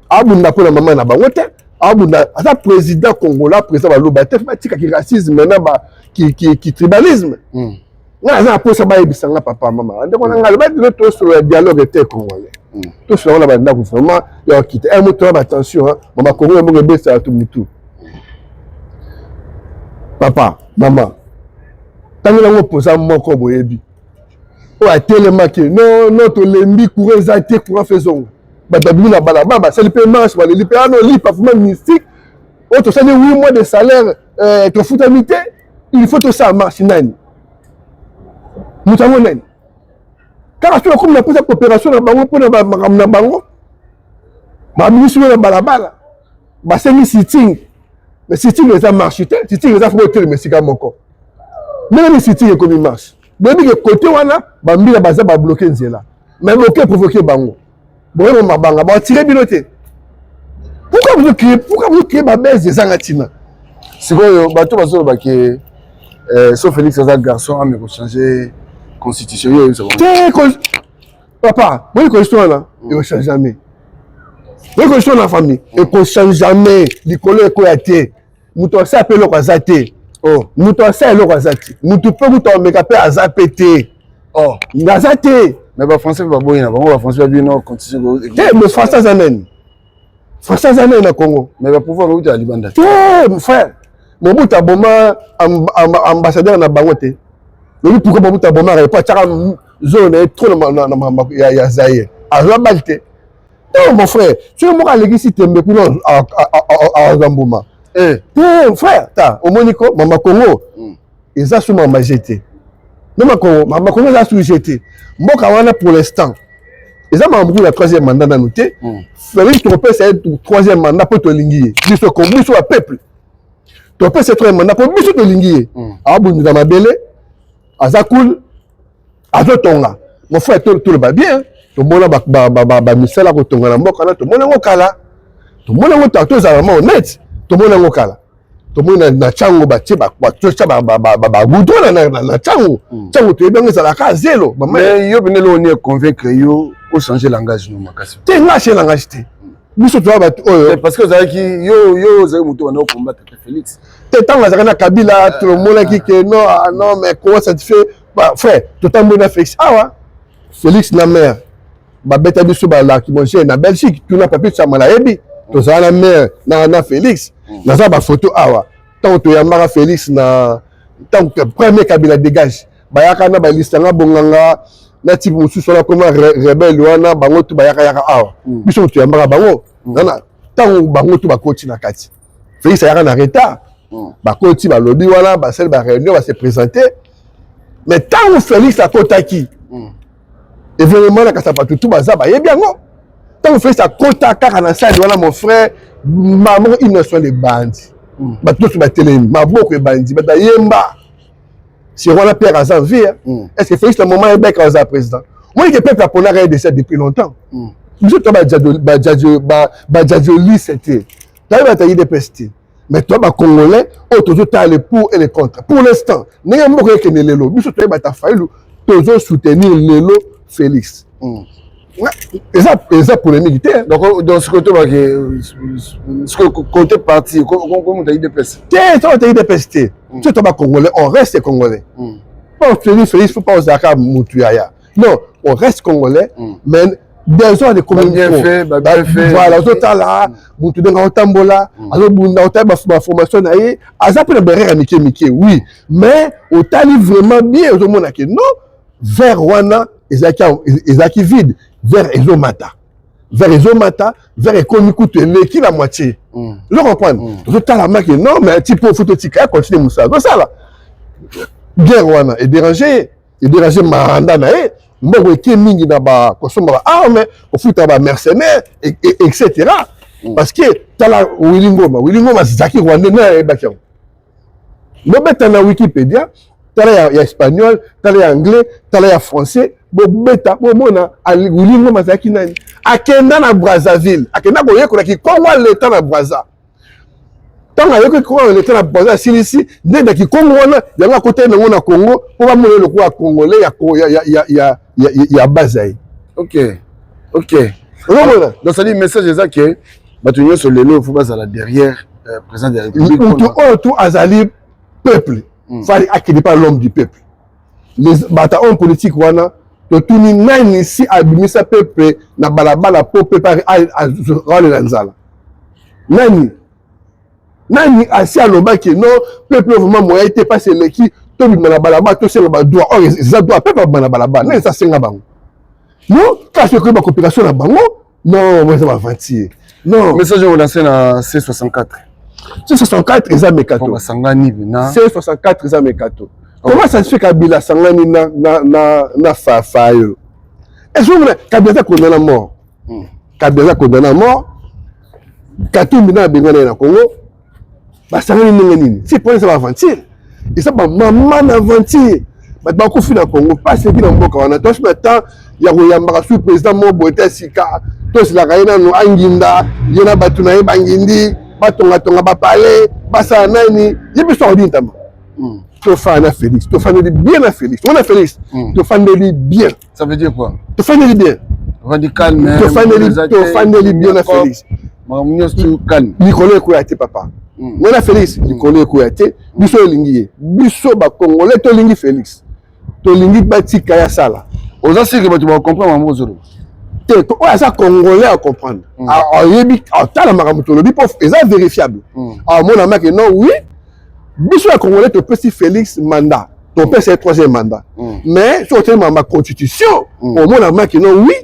abunda pour la maman na bango te abunda ata président congolais président baloba te tika ki racisme maintenant ba ki tribalisme nga za pour ça ba ebisanga papa maman ndeko na ngala ba to sur le dialogue était congolais to sur la banda ko vraiment yo quitte un moto attention mama congolais mo besa tout mutu papa maman tango ngo posa moko boyebi o atelema ke non to lembi courant zate courant faisons batabili na balabala c'est le paiement sur les paiement non li parfaitement mystique autre ça dit 8 mois de salaire to futamité il faut tout ça marche nani mutamona nani car tu comme la coopération na bango pour na bango ba ministre na balabala ba semi sitting mais sitting les a marché sitting les a faut mais sika moko mais les sitting comme il marche mais que côté wana ba mbila baza ba bloquer nzela mais bloquer provoquer bango. Bon, mabanga ba tirer biloté. Pourquoi vous créez ma baisse des angatina? C'est quoi bateau baso ba que sauf Félix Azar garçon a me changer constitution yo ça. Papa, moi constitution là, il ne change jamais. Moi constitution la famille, il ne change jamais. Likolo ko yaté. Muto sa pe lo azate. Oh, muto sa lo azate. Muto pe muto meka pe azapete. Oh, ngazate. Mais les Français va boyer, les Français va bien non constitution. Mais Français amène. Français amène au Congo. Mais va pouvoir où tu as Libanda. Mon frère. Mon bout à Boma ambassadeur na Bangote. Mais pourquoi mon bout à Boma n'est pas zone trop ya Zaïre. À Rabalte. Non mon frère, tu es moi l'église si tu me pour à Zamboma. Mon frère, ta au Monico, Mama Congo. Ils ont souvent majorité. Mama Congo a sous-jeté. Mboka wana pour l'instant. Ils ont membre la troisième mandat dans noté. Félix Tropez c'est le troisième mandat pour te linguer. Ils se comblent sur le peuple. peut se trouver mandat pour biso to lingi a bundu na mabele aza cool azo tonga mon frère tout le ba bien to mona ba misala ko tonga na mboka na to mona ngokala to mona ngota to za vraiment honnête to mona ngokala to mona na chango ba tie ba to cha ba gudo na chango chango to ebanga za la ka zéro mais yo benelo on est convaincre yo au changer langage no makasi te ngache langage te biso to ba parce que za ki yo za muto wana combattre Félix tant na Kabila tout le monde qui que non mais comment ça te fait frère tout temps bon Félix Félix na mère ba beta biso ba la ki manger na Belgique tout na papier ça mala ebi to ça na mère na Félix na ça ba photo tant to yambara Félix na tant que premier Kabila dégage ba yaka na ba liste nga bonganga na type mususu na comment rebelle wana bango to ba yaka biso to yambara bango nana tant bango to ba koti na kati Félix yaka na retard bakoti balobi wana basel ba réunion va se présenter mais tant Félix a kotaki événement na kasapatu tout baza ba yebiango tant Félix a kotaka na salle wana mon frère maman innocent les bandits ba tous ba télé maboko e bandits ba yemba si on père à vie est-ce que Félix le moment est bec à président moi il peuple pour la décès depuis longtemps nous to ba jadio li c'était t'as ba tailler des pestes. Mais toi, les Congolais, toujours les pour et les contre. Pour l'instant, nous avons que Lelo. Nous sommes toujours soutenir Lelo Félix. Et ça pour les militaires. Donc, dans ce côté, ce côté parti, comment tu as eu des pestes? Tiens, tu as eu des pestes. Tu es Congolais, on reste Congolais. Pas Félix, il ne faut pas aux Arabes Moutouaya. Non, on reste Congolais, mais des gens de communiquer bien fait voilà autant là mutu denga otambola azo bunda otaba formation na ye azape na berere mike oui mais otali vraiment bien ozomona que non vers wana ezaki vide vers ezomata vers ekomi kutu eleki la moitié je comprends ozotala maki non mais tipo photo tika continue musa ça guerre wana et déranger maranda na ye mboko eke mingi na ba kosomba ba arme ofuta ba mercenaires etc. parce que tala Willy Ngoma zaki rwandais na ebakio bobeta na Wikipédia tala ya espagnol tala ya anglais tala ya français bobeta bomona Willy Ngoma zaki nani akenda na Brazzaville akenda ko yekola ki Congo l'état na Brazza tant ayoko ko l'état na Brazza silisi ndenda ki Congo wana yanga côté na Congo po ba mona le ko congolais ya base. Ok. Donc ça dit message est ça que batunyo sur le lot faut pas aller derrière président de la République. Tout azali peuple. Fallait accueillir pas l'homme du peuple. Les bataillons politiques wana to tuni nani si abimisa peuple na balabala pour préparer à rendre l'anzala. Nani asi aloba que non peuple vraiment moyen était pas c'est l'équipe to bimana balabala to c'est ba droit or ça doit peuple bimana balabala nani ça senga bango. Non, quand je fais ma coopération à Bango, non, moi ça va mentir. Non. Message on lancé na C64. C64 ils ont mekato. C64 ils ont mekato. Comment ça se fait Kabila sangani na fafayo? Est-ce que Kabila condamné à mort? Kabila condamné à mort. Katumbi na bengana na Congo. Ba sangani nini? C'est pour ça va mentir. Et ça ba maman aventure. Ba ba ko fi na Congo, pas c'est qui na mboka wana. Donc maintenant ya koyambaka sous président Mobo Sika to sila kaina no anginda yena batu na bangindi batonga bapale basa nani yibi so odintama to fana Félix to fana bien à Félix on a Félix to fana bien ça veut dire quoi to fana bien radical mais to fana bien à Félix mamunyo tu calme likolo ko yate papa on a Félix likolo ko yate biso lingi biso ba congolais to lingi Félix to lingi batika ya sala. Aux anciens que tu vas comprendre mon zolo. Ouais, ça congolais à comprendre. T'as la vérifiable. Mon ami que non, oui. Bisous à congolais, tu peux si Félix mandat. Ton père c'est le troisième mandat. Mais sur ma constitution, mon ami que non, oui.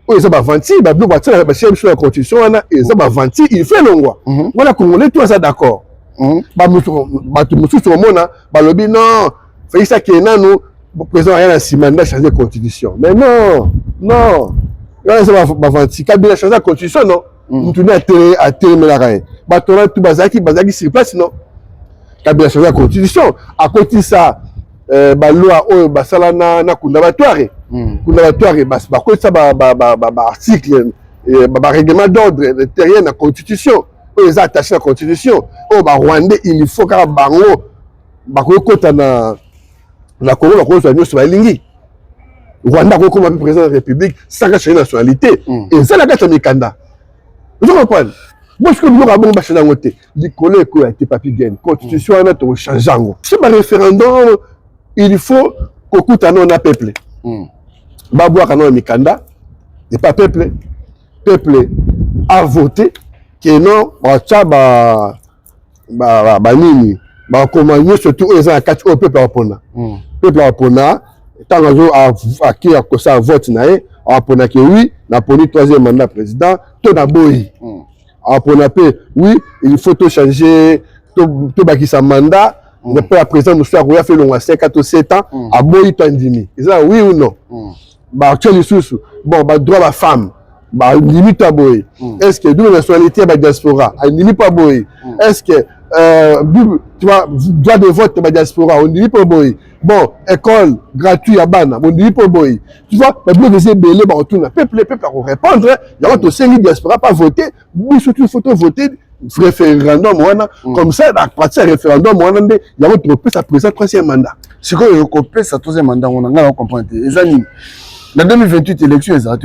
Oui, ça va vantir, bah bleu voiture, bah sur la constitution, et ça va vantir, il fait le roi. Voilà congolais, toi ça d'accord. Bah tu me soucies sur mon bah le bi non. Félix à Kenya nous. Le président a un mandat changer la constitution. Mais non. Ça va vantir. Kabila changer la constitution, non. Nous tournons à télé, mais la reine. Bah, tout bazaki sur place, non. Kabila changer la constitution. À côté ça, loi basala na kundabatoire. Kundabatoire ba côté ça article règlement d'ordre intérieur na constitution. Ils attachés à la constitution. Rwandais il faut que bango bakota na Congo la Congo sur la ligne. Rwanda comme président de la République sans changer de nationalité. Et ça la gâte Mikanda. Vous comprenez? Moi je connais pas bon marché dans côté. Du collègue qui a été papier gain. Constitution on a tout changé. C'est un référendum, il faut qu'au on a peuple. Babouak a Mikanda et pas peuple. Peuple a voté que non nini comment surtout les gens quatre au peuple apona. Peuple apona tant qui a causé un vote naé apona que oui na poni troisième mandat président to na boyi. Apona pe oui il faut tout changer tout baki sa mandat ne pas président monsieur a fait long à 5 ou 7 ans à boyi tandimi. Ça oui ou non? Actuellement sous bon droit la femme limite à boy. Est-ce que double nationalité à diaspora on limite pas boy? Est-ce que tu vois droit de vote à diaspora on limite pas boy? Bon école gratuite à Bana on limite pas boy. Tu vois mais bloc c'est belé ba retourner peuple à répondre il y a autre 5 diaspora pas voter mais surtout il faut voter référendum comme ça la partie référendum il y a autre plus à présent troisième mandat. C'est quoi le copé sa troisième mandat on a comprendre les amis. La 2028 élection exacte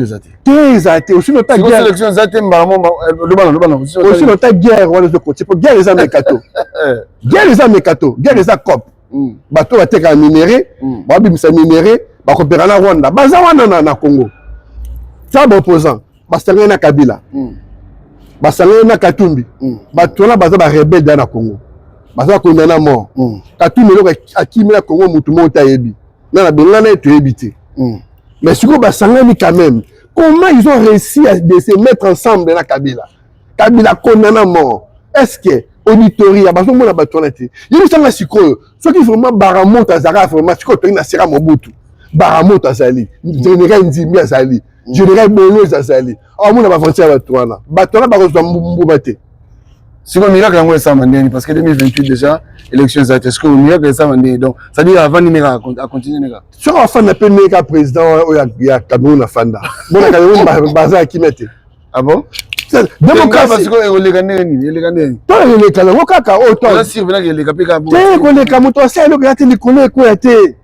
aussi notre guerre élection exacte aussi notre guerre on de côté pour guerre les américains guerre les cop bateau va te minérer ba bimisa minérer ba coopérer na Rwanda baza wana na Congo ça ba opposant basanga na Kabila basanga na Katumbi bato na baza ba rebelle dans na Congo baza condamné à mort Katumbi lo akimela Congo mutu mota yebi na belana to yebité. Mais si vous avez quand même, comment ils ont réussi à se mettre ensemble dans la Kabila? Kabila condamné à mort. Est-ce que auditorie, il y a besoin de battre? Il y a besoin de ceux qui vraiment Baramot Azara, vraiment, si tu as Sera Mobutu, Baramot Azali, Général Nzimbi Azali, Général Bolo Azali, on a avancé à Batouana. Batouana, Barozo Mboubate. C'est un miracle en ça parce que 2028 déjà élections est ce que le miracle ça donc ça dit avant à continuer les gars sur la fin de la président il y a Cameroun à Fanda bon Cameroun bazar qui mette ah bon démocratie parce que les gagner toi les kala okaka autant là si venez les kapika bon les kamoto c'est le gars qui connaît quoi était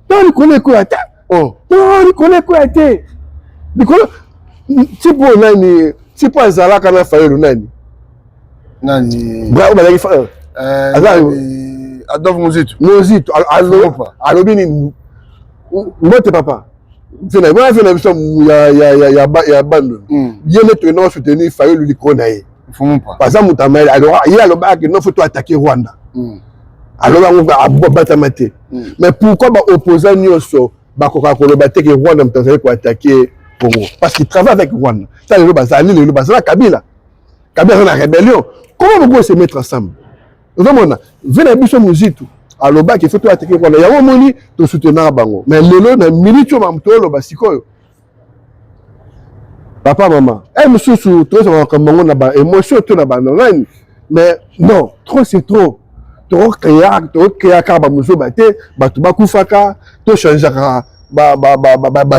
toi il connaît quoi était oh toi il connaît quoi était si pour nani si pour Zala kana faye le nani nani bravo bazaki fa Adolphe Mozito allo bini mote papa fena moi fena biso ya bando yele to non soutenir faye lui konaye faut pas parce que mutamel alors il a le bac non faut attaquer Rwanda alors on va batamate mais pourquoi ba opposant nyoso ba koka ko le battre que Rwanda mtanzania pour attaquer Congo parce qu'il travaille avec Rwanda ça le bazali le bazala Kabila la rébellion. Comment on peut se mettre ensemble? Vraiment, venez à Bissau Mouzitou. À l'Oba, il faut tout attaquer. Il y a un moment où soutenir Bango. Mais le lot, il minute, on va me tourner le basiko. Papa, maman. Eh, monsieur, tout ça, comme on a émotion, tout là-bas. Mais non, trop, c'est trop. Trop créer, car monsieur, tu vas koufaka, tu changeras,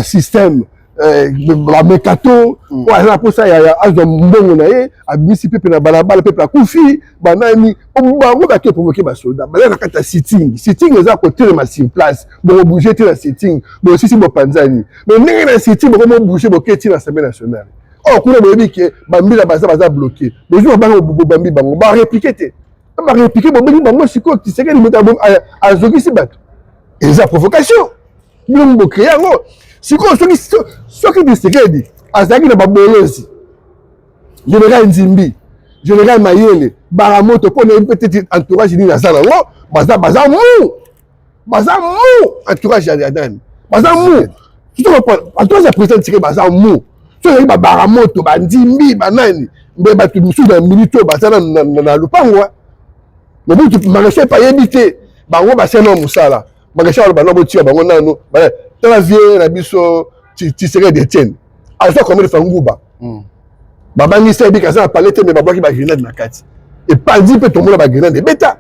système. La mécato voilà pour ça il y a as de mbongo na ye abisi pepe na balabala pepe la kufi banani bango ba ke provoquer ba soldat ba na kata sitting eza côté de ma sur place bon bouger te la sitting bon si bo panzani mais ndenge na sitting bo bouger bo keti na Assemblée nationale oh kuna bo bi ke bambila baza bloqué mais jour bango bambi bango ba répliquer bo bi bango siko ti seke ni meta a zogisi bato eza provocation bo créer ngo siko soki disekedi azaki na babolozi général Nzimbi général Mayele Baramoto pour ne peut-être entourage ni na sala ngo baza mou entourage ya dan baza mou tu te comprends entourage ya président tiré baza mou so ya Baramoto Nzimbi banani mbe batu musu na milito baza na lupango mais bon tu marché pas yebité bango basena musala magacha ba no botia bango nanu dans la vieille la biso tu serais détenu alors comment le fanguba baba ni sebi kaza palette mais baba ki ba grenade na kati et pas dit peut tomber la grenade beta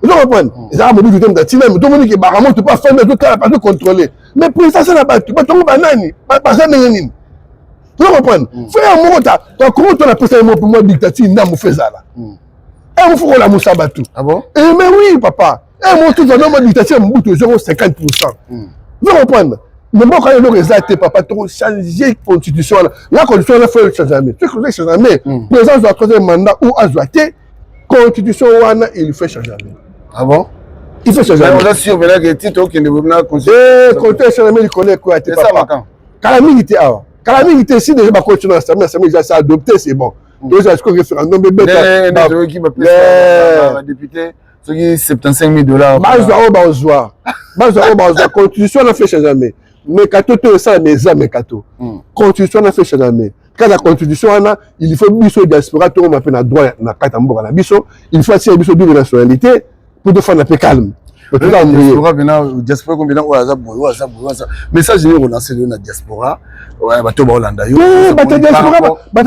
Vous comprenez? Ça a mobile tout tina, mais tout le monde qui baramo tu pas faire tout ça pas contrôler. Mais pour ça ça n'a pas tu pas tomber banani, pas ça nini. Vous comprenez? Frère mon ta comment tu as passé un mot pour moi dictature n'a mo fait ça là. Et on faut la moussa batou. Ah bon? Eh mais oui papa. Eh mon tout dans mon dictature mon bout 0,50%. Vous comprenez? Mais moi, quand il y a le résultat, papa, tu as changé la constitution. La constitution, il faut le changer. Tu sais que le changer. Le président doit trouver un mandat ou à Zouaté. Constitution, il fait changer. Ah bon? Il fait changer. On a sûr que Tito qui ne veut pas constituer. Eh, constitution, il connaît quoi? C'est ça, Macan. Calamité, alors. Calamité, si déjà ma constitution, ça a adopté, c'est bon. Donc, est-ce que le référendum est bête? Qui va plaire la députée? Ce qui est $75,000. La constitution, on a fait changer. Mais quand tu as ça, mais ça, mais quand tu constitution, on a fait changer. Quand la constitution, il faut biso diaspora, tout le monde a droit à la biso. Il faut aussi biso de nationalité pour te faire un peu calme. Diaspora, mais ça, je vais relancer la diaspora. Ouais, bah, tu vas Hollande.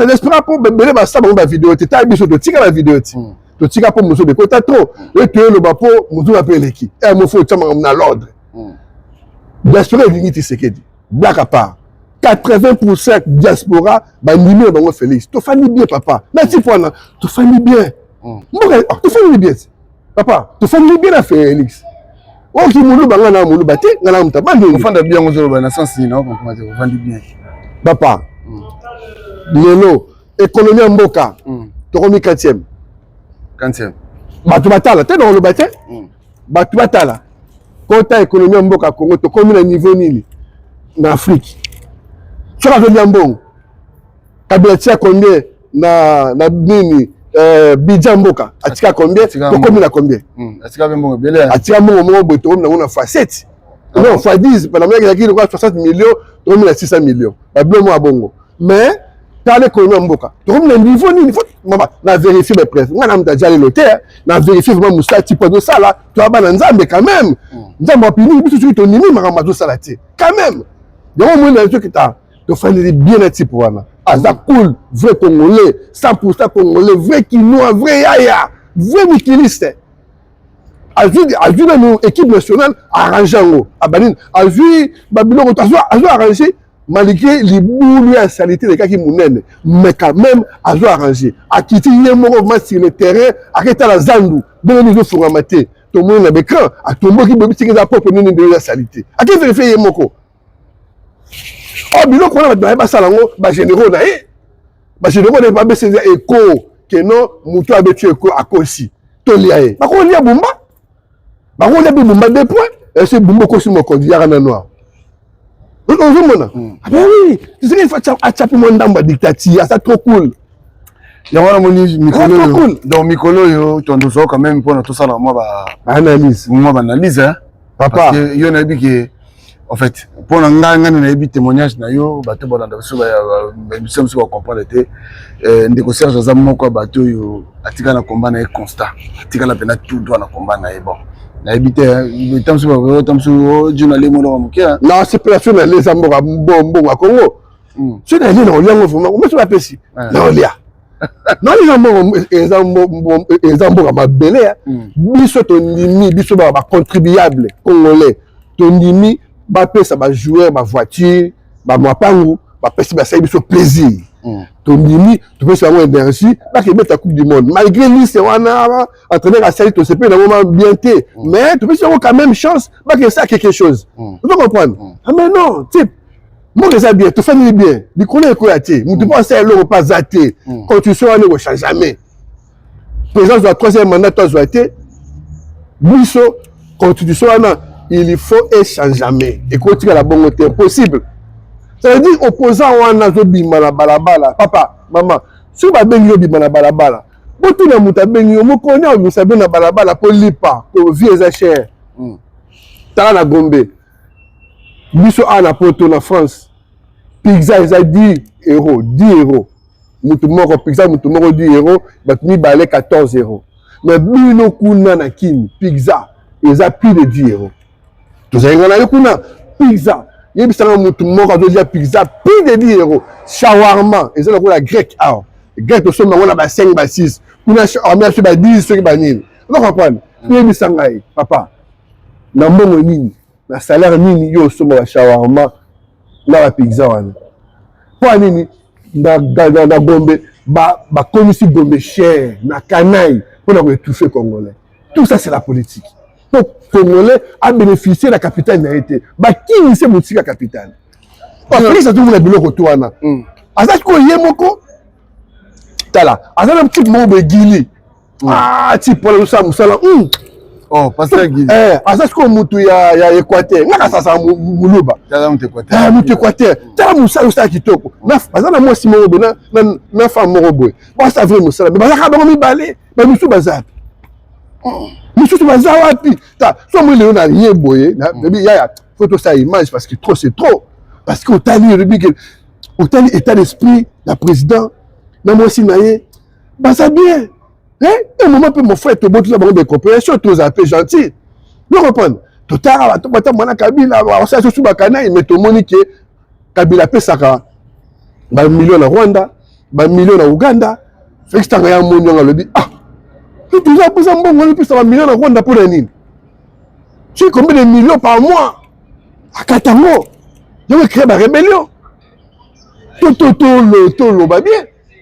Diaspora, pour me ça, ma vidéo, tu as biso de tirer la vidéo. Tu tires pour me sauver. Tu as trop. Et tu es le bapo, tu vas appeler qui. Et il faut que tu aies l'ordre. Diaspora est l'unité, c'est ce blague à part. 80% diaspora, bah, numéro dans Félix. Tu fais bien, papa. Merci pour là. Tu fais bien. Tu fais bien. Papa, tu fais bien à Félix. Oh, qui moulou, bah, on a moulou, bah, t'es, on a un tabac. On fait bien aux autres, dans sens, non, on fait bien. Papa, Lelo, économie en Boka, tu as remis 4e. 4e. Bah, tu vas t'aller, t'es dans le bâtiment. Bah, tu vas t'aller. Quand tu as l'économie en Boka, Congo, tu as combien de niveau en Afrique? Tu as fait un bon. Tu as combien na Bini, Bidjan Boka? Tu as combien? Tu as combien? Tu as combien? Tu as facette. Non, fois 10, pendant que tu as 60 millions, tu as 600 millions. Mais, tu as l'économie en Boka. Tu as un niveau, il faut vérifier mes preuves. Tu as déjà les notaires, tu as vérifié vraiment Moussa, tu peux de ça là, tu as balanzé, mais quand même. Tu as opinion, tu as ton niveau, quand même. Donc, au moins, tu fais bien être pour moi. Ah, ça cool, vrai Congolais, 100% Congolais, vrai Kinois, vrai Yaya, vrai Mikiliste. A vu une équipe nationale arrangée en haut. A vu Babylone, arrangé, malgré les boules et la saleté des cas qui mounènent. Mais quand même, a arrangé. A quitté un mouvement sur le terrain, a quitté la Zandou, dans le niveau formaté. Tout le monde a écran, a tout le monde qui veut tirer la propre de la saleté. A qui vérifie un moko? Oh, biloko on a pas ça là, bah généraux là, bah généraux n'est pas baissé écho que non, muto a betu écho à Kosi. Toliaé. Bah on y a Bumba. Bah on y a Bumba des points. Et c'est Bumba Kosi mon conduit à la noire. On joue mon. Ah ben oui, tu sais qu'il faut attraper mon dame dictature, ça trop cool. Il y a un Mikolo. Donc Mikolo, tu as quand même pour tout ça là, moi bah analyse. Moi bah analyse hein. Papa. Parce que il y en a dit que en fait, pour l'engagement na ebi témoignage na yo bato bolanda biso ba biso so comprendre te ndeko Serge Azamoko bato yo atika na combat na constat atika la pena tout droit na combat na bon na ebi te le temps so ba temps so journaliste mo lo mokia non c'est personnel les Zamboka bon à Congo c'est d'aller dans l'angle vraiment on se appelle si non lia non les Zamboka ma belé biso to ndimi biso ba contribuable congolais to ndimi Bappé ça va jouer ma voiture ma moapangu Bappé ça va plaisir ton dimi tu peux savoir énergie là que mettre la coupe du monde malgré lui c'est on a entraîner à salir ton CP dans moment bien té mais tu peux savoir quand même chance pas que ça quelque chose tu peux comprendre ah mais non type moi que ça bien tu fais bien du connais quoi tu tu penses à l'eau pas zaté constitution ne change jamais président de la 3e mandat toi zaté biso constitution il faut échanger. Et quand tu as la bonne côté possible. Ça veut dire opposant on a bima la balabala. Papa, maman, si vous avez un bima la balabala, vous tout le monde a bengi, vous connaissez vous savez la balabala pour lipa, pour vieux cher. T'as la Gombe. Biso a la poto na France. Pizza ils a 10 euros, 10 euros. Mutumoko pizza mutumoko 10 euros, mais ni balé 14 euros. Mais bino kuna na kim pizza, ils a plus de 10 euros. Tout ça, il y a pizza. Il y a des pizza, plus de 10 euros. Shawarma, et c'est la grec. Grec, on a 5, 6. On a 10, 5, 10. Vous comprenez? yebisa ngai papa na mbongo nini na salaire nini yo osomba bashawarma na bapizza wana mpo nini na Gombe bakomisi Gombe cher na Canaille mpona koétouffer Congolais. Tout ça c'est la politique. Donc Congolais a bénéficié de la capitale na été bakinise motika capitale Félix atomona biloko to wana azaki koye moko tala aza na type moko begili type wana osala mosala oh pasteur Guy azaki ko mutu ya Équateur ngaka sasa muluba mutu Équateur tala mosala osala kitoko aza na mwasi moko boye na femme moko boye basa vrai mosala mais bazaka bango mibale bamisu baza misusu baza wapi ta so moi leo na rien boye yaya faut to sa image parce que trop c'est trop parce que autant état d'esprit la président na mwasi na ye baza bien un moment peu mon frère to botu la bango de coopération tous un peu gentil vous comprenez to tara bata mwana Kabila ça sous bakana mais to moni que Kabila pesaka ba million na Rwanda ba million na Uganda Félix tanga ya moni nga lobi tout ça pour ça mbongo ni pesa ba million na Rwanda pour nini tu combien de millions par mois à Katango il va créer la rébellion tout le va bien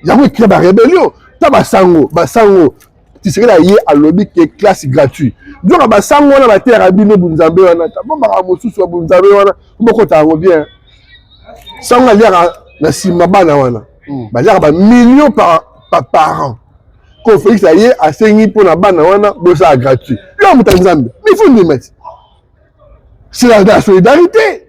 il va créer la rébellion ta basango tu serais là hier à lobby qui est classe gratuit donc basango na ba terre abino bunzambe wana ta bon ba mosusu wa bunzambe wana boko ta bien sango aliaka na sima bana wana ba ba millions par an ko Félix hier a sengi pour na bana wana bosa gratuit là mutanzambe mais faut nous mettre c'est la solidarité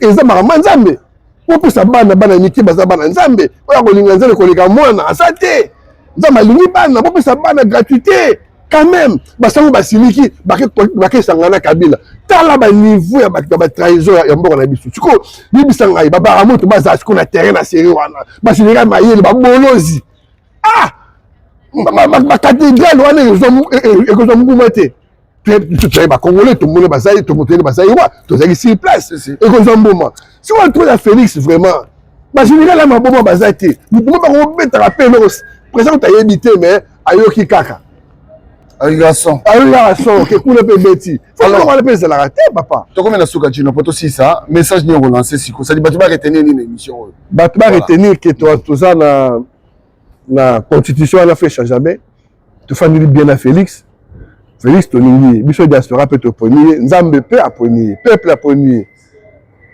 eza marama nzambe popesa bana miki baza bana nzambe oya kolinga nzambe koleka mwana asa te nzambe alingi bana popesa bana gratuité quand même basango basiliki bakesangana Kabila tala baniveau ya batrahison ya mboka na biso siko libisa ngai babara moto baza siko na terrain na série wana basilika mayele babolozi bakathédrale wana ekozwa mokuma te tu vas congolais tout le monde basaï tout le monde basaï ouais tu as ici place et que j'en moment si on trouve la Félix vraiment bah général là ma bon basaï vous pouvez pas remettre la paix mais présent tu as évité mais ayoki kaka garçon que pour le petit alors on appelle ça la raté papa to comme na suka chino poto si ça message ni on lancer siko ça dit bah tu vas retenir une émission bah tu vas retenir que tout ça na constitution on a fait jamais tu fais bien à Félix Félix Toningi, biso diaspora peut opponir, Nzambe peut opponir, peuple opponir.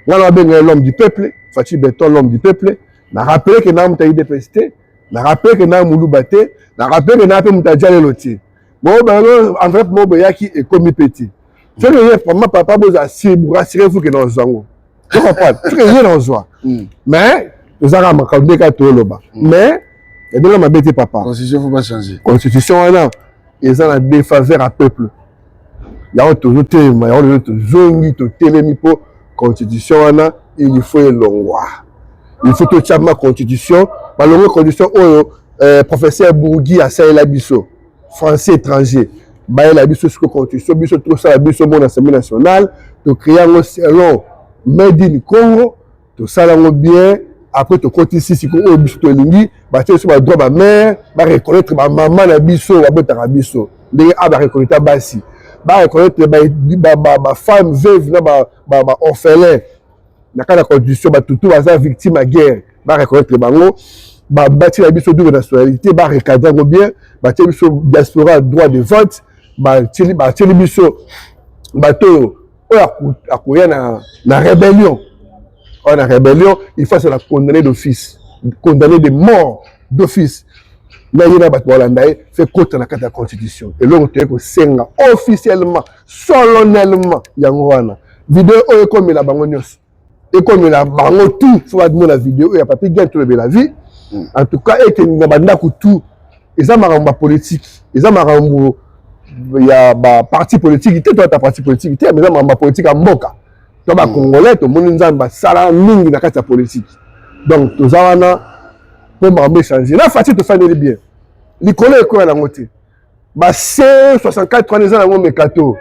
On a bien l'homme du peuple, Fatih Beton l'homme du peuple. Na rappelé que nam ta IDPST, na rappelé que nam Mouloubate, na rappelé que nam Moutadja Leloti. Bon ben en vrai mo boyaki est comme petit. Je ne pas ma papa boza si vous rassurer vous que dans zango. Tu comprends? Tu que rien dans joie. Mais nous avons ma condé ka to loba. Mais et donc ma bête papa. Constitution faut pas changer. Constitution là. Ils ont la défaveur à peuple. Il y a toujours thème, il y a toujours télémi pour constitution, il faut le loi. Il faut que tu aies ma constitution. La constitution, professeur Bourgui a salué la biso, français étranger. Baye la biso sur constitution, biso tout ça la biso mon assemblée nationale, to créer un salon made in Congo, to salon bien. Après tu continues ici au biso to lingi ba tu sur droit ba mère ba reconnaître ba maman na biso ba beta biso ndenge a ba reconnaître basi ba reconnaître ba femme veuve na ba orphelin na kana condition ba tutu baza victime à guerre ba reconnaître bango ba bâtir la biso double nationalité ba recadrer bien ba tu biso diaspora droit de vote ba tu biso ba to akoya na rébellion. En rébellion, il faut se la condamner d'office, condamner de mort d'office. Mais il y a des fait contre la constitution. Et là, on te senga officiellement, solennellement, Yangoana. Vidéo est comme la bangonios. Et comme la bango tout, il faut admettre la vidéo, il n'y a pas pu gagner tout la vie. En tout cas, et que nous avons tout. Et ça m'a rendu politique. Et ça m'a rendu, il y a un parti politique, il y a un parti politique, mais ça m'a rendu politique à Mboka. Donc, les Congolais, tout le monde a sala mingi dans la politique. Donc, tout ça, pour m'en changer. Là, facile de faire bien. Les Congolais, quoi, la moitié. Bah, c'est 64 ans, ils ont un mécato.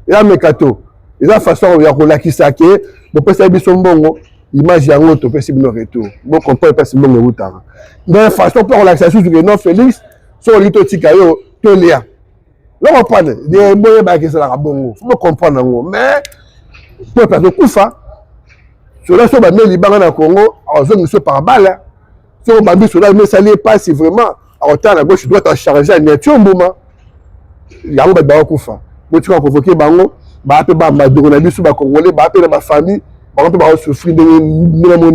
Il y a un mécato. Il y a une façon, il y a un qui s'acquiert. Bon, peut-être que c'est bon. Image, il y a un autre, peut-être que c'est bon retour. Bon, on peut pas se bon retour. Dans la façon, pour relaxation, sur le nom Félix, sur le lito tikayo, tout lien. Là, on prend des moyens qui sont là, bon, faut comprendre, mais pour pas de koufa, sur la chose, mais les banques au Congo, en zone de par balle, si on bambit sur la, mais ça n'est pas si vraiment, en temps à gauche, tu dois t'en charger à un moment. Il y a un peu de koufa. Moi, tu vas provoquer bango, bah, tu vas m'adonner sur ma Congolais, bah, tu vas ma famille, bah, tu vas souffrir de mon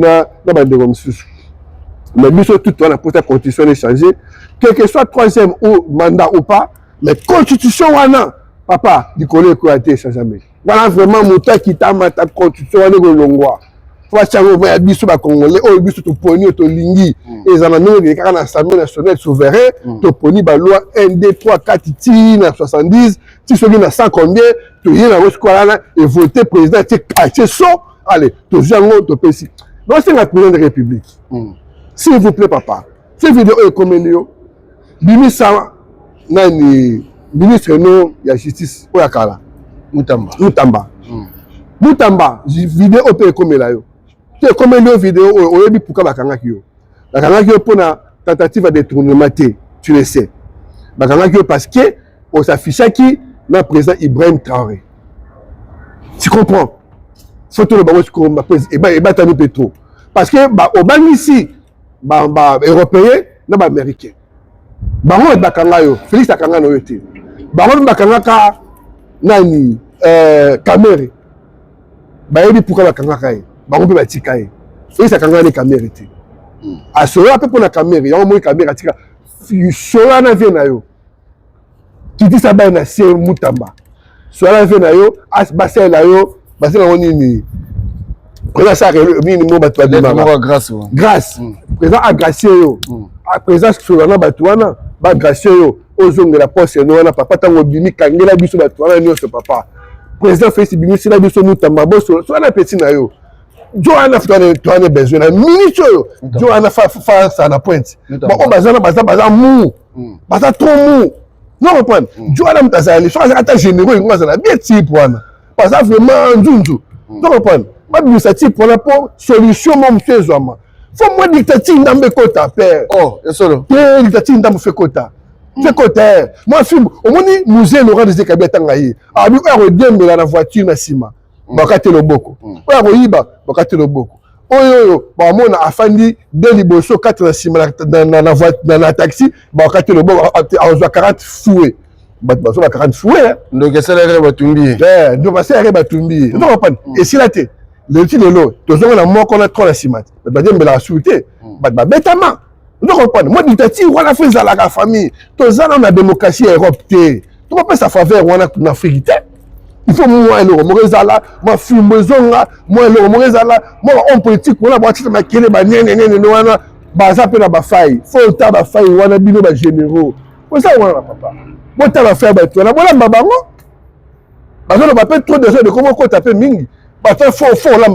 mais nous sommes tout le temps pour la constitution changer, quel que soit troisième ou mandat ou pas, mais constitution wana, papa, du collègue croaté, ça jamais. Voilà vraiment mon temps qui t'a ma constitution wana go longwa. Faut changer mais biso ba congolais, oh biso to poni to lingi, et ça nous les cas l'Assemblée nationale souverain, to poni ba loi 1 2 3 4 tina 70, si celui na 100 combien, to y na rosquala et voter président, c'est ça. Allez, to jango to pesi. Donc c'est la président de la République. S'il vous plaît, papa, cette vidéo est comme une Bimisa, nani, ministre de la justice, Oyakala, Mutamba. Mutamba, vidéo est comme là. C'est comme une vidéo, on a vu pourquoi Bakangakio. Bakangakio pour la tentative de détournement, tu le sais. Bakangakio parce que, on s'affiche qui, le président Ibrahim Traoré. Tu comprends? Photo le barreau, et bah, t'as mis pétro. Parce que, au ban ici, européen na ba américain bango bakanga yo Félix akanga no yote bango bakanga ka nani Camere ba yebi pourquoi bakanga ka bango pe batika ye Félix akanga ne Camere te a solo pe pour la Camere yo mo Camere atika solo na vie na yo tu dis ça ba na c'est Mutamba solo na vie na yo as basel na yo basel na nini président ça minimum grâce président a gracié yo a président sur na batuana ba gracié yo ozonga la poste no na papa tango bimi kangela biso batuana nyonso papa président Félix bimi na biso Mutamba boso so na petit na yo Joanna Fitoine besoin na ministre yo Joanna fa ça na pointe bon on baza mou baza trop mou non comprendre Joanna mtazali so ata généraux ngwa za bien type wana parce que vraiment nzunzu non comprendre ma administratif pour la solution mon mtezwama faut moi dictature ndambe kota père oh yesolo pe dictature ndambe fait kota fait kota moi film au moni musée Laurent des Kabila ngai a bi ko redembe la voiture na sima bakate loboko oya ko yiba bakate loboko oyo ba mona afandi de liboso 4 na sima na voiture na taxi bakate loboko a 40 fouet ba so 40 fouet donc ça la batumbi donc ba ça batumbi non comprendre et si la tête le petit de l'eau, tous on a mort qu'on a trop la cimate. Bah dire mais la souhaité, bah bêtement. Nous comprenons. Moi dictature, on a fait ça la famille. Tous on a démocratie Europe. Tu peux pas sa faveur on a en Afrique. Il faut moi le Morezala, moi Fumezonga, moi le Morezala, moi on politique on a boîte ma kele ba nene wana ba ça pe na ba faille. Faut ta ba faille wana bino ba généraux. Pour ça on a papa. Moi ta ba faire ba toi na bona babango. Ba on va pas trop de comment qu'on taper mingi. Parce qu'il faut là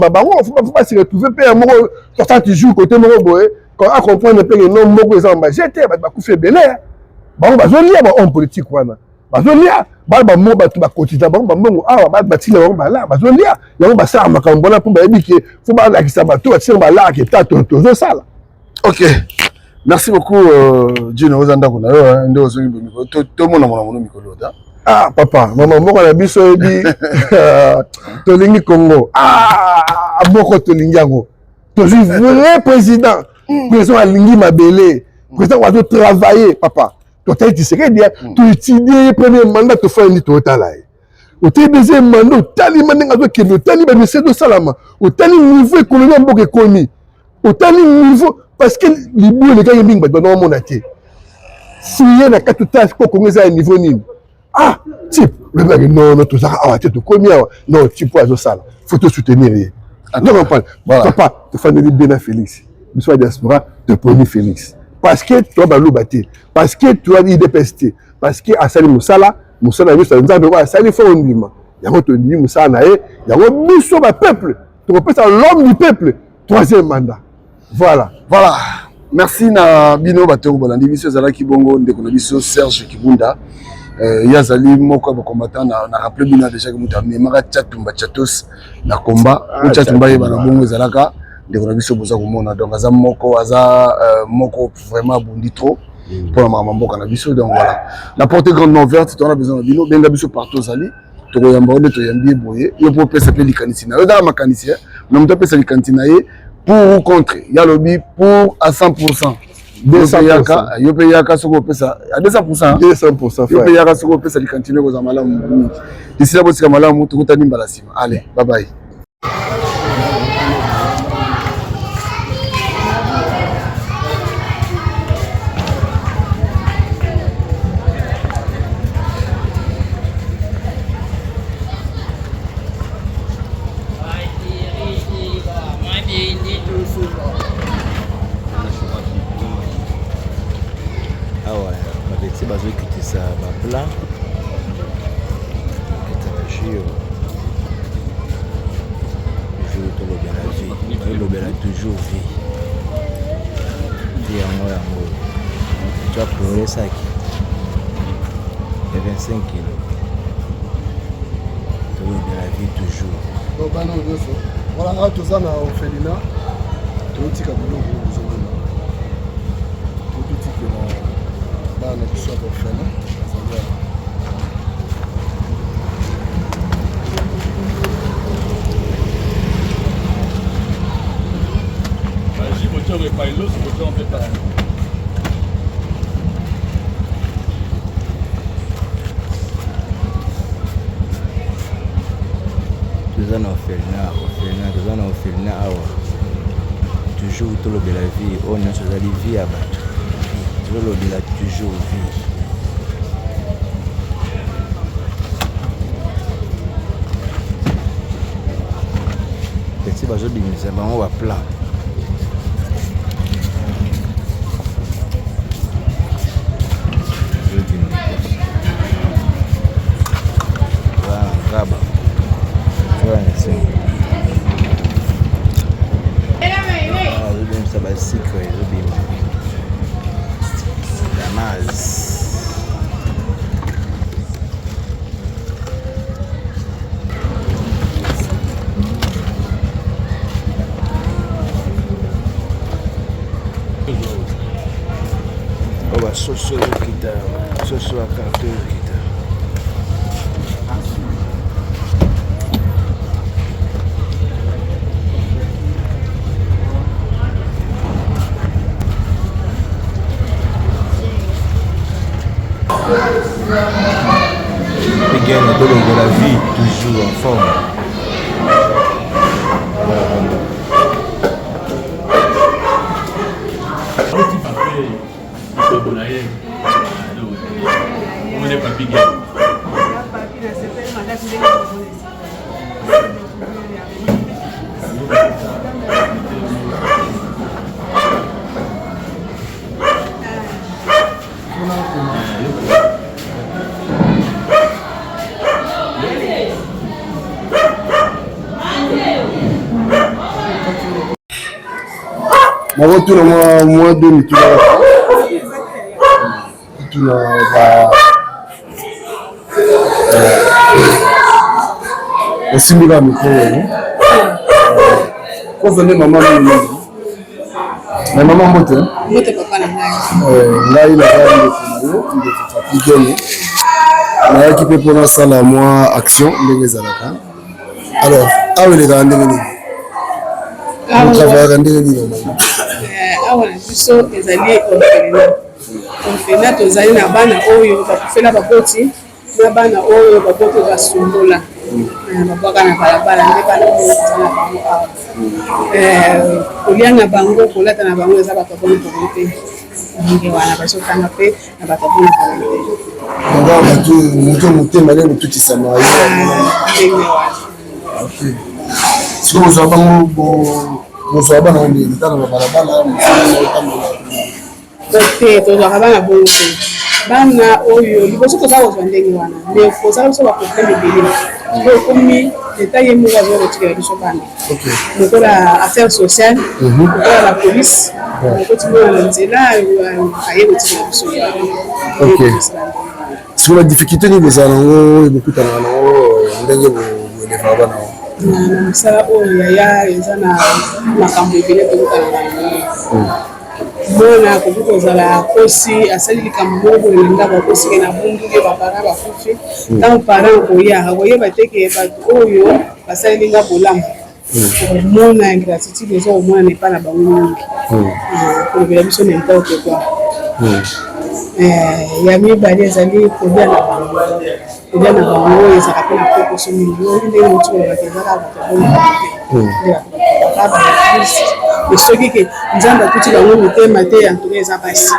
faut pas se retrouver père moko 60 jours côté moko boy quand à comprendre que non moko ça va jeter ba couper belé ba zolia ba homme politique wana ba zolia ba mo ba quotidien ba mbongo awa ba tile ba là ba zolia yango ba sa makambo na pour ba ebiki faut ba la kisa ba to tire ba là que tato to ça là. OK, merci beaucoup Dino ozanda kuna yo ndo ozongi miko to mona mikolo da. Ah papa maman moko na biso ebi tolingi Congo aboko tolingi yango tozi vrai président président alingi mabele président wa to travailler papa to tayi tiseke dia to étudier premier mandat to faire ni to tala o te deuxième mandat tali mandenga to kendo tali ba ministère de salama o tali niveau économie mboka komi o tali niveau parce que libu le gars yimbi ba no mona te fouiller na katuta ko kongeza niveau nini. Ah, type, le mec, non, tout ça, tu es combien? Non, tu peux faire ça. Il faut te soutenir. Non, voilà. Papa, tu fais des bien à Félix. Tu sois diaspora, tu prends Félix. Parce que tu as l'oubaté. Parce que tu as l'idépesté. Parce que à Sali Moussala, Moussala, nous avons à Sali Fondima. Il y a un autre Moussala, il y a un peuple. Tu repères ça, l'homme du peuple. Troisième mandat. Voilà. Voilà. Merci na bino batero bolandi biso zalaki bongo ndeko na biso Serge Kibunda. Yazali moko ba combattant na rappelé bina déjà que muta memaka Tchatumba Tchatos na combat Tchatumba yeba na bongo zalaka ndeko na biso boza komona donc aza moko vraiment bondi trop pour la maman mboka na biso. Donc voilà, la porte est grandement ouverte, tu as besoin de bino, benga biso partout zali. Tu as yamba to yambi boye, yo pour pesa pe likanisina. Yo dans ma kanisien, on me pesa likanisina pour ou contre. Ya lobby pour à 100%. 200%. Yo pe yaka soko pesa à 200%. 200%. Yo pe yaka soko pesa likantine ko za malamu. D'ici là bosika malamu to kutani mbala sima. Allez, bye bye. bazokitisa baplan etaka jure tolobela vie tolobela toujours vie vie yango tu as pleuré saki ya 25 kilo tolobela vie toujours bana nyonso voilà awa toza na orphelinat toyotika biloko ozomona tototikela bana biso ya orphelin azali vas-y moteur et pas l'autre moteur en fait pas toza na orphelinat awa toujours tolobela vie oyo nyonso ezali vie ya bato tolobela toujours vie peti bazobimisa bango baplan ngaba azobimisa basikre ezobima damas oba soso yokita soso ya karto yokita Again, de la vie toujours en forme. On retourne au mois 2000 tu osimila mikolo kozonde mama na mama mbote papa na ngai na nayaki mpe mpona sala mwa action ndenge ezalaka alors awa elekaka ndenge nini travaillaka ndenge nini awa na biso ezali orphelinat tozali na bana oyo bakufela baboti na bana oyo baboti basumbola babwaka na balabala nde bana oyo eza na bango awa kolia na bango kolata na bango eza bato aboni polio te ndenge wana bazotanga mpe na bato aboni polio te moto motema nde motutisama ndenge wana sikoyo ozwa bango bozwa bana litana na balabala te tozwaka bana bongo te bana oyo liboso toza kozwa ndenge wana me kozala biso baproblème ebele oyo komi leta ye moko azokotikela biso bana lokola affaire sociale lokola la police okotimona na nzela aye kotikela biso siko na difficulté nini bozala nango bokutanaka nango ndenge boelevaka bana na mosala oyo yaya eza na makambo ebele tokutana na yango mona koki kozala kosi asali likambo moko elenga bakosi ke na bunduke bapara bakufi ntango parent koyaka koyeba te ke bato oyo basalilinga bolamu komona ingratitude eza komona na epa na bango mingi kolobela biso n'importe quoi ya mibale ezali kolia na bango oyo ezalaka mpe na pokoso mingi oyo ndenge moti kolobaka ezaka bato soki ke nzambe akuti bango motema te antuka eza pasi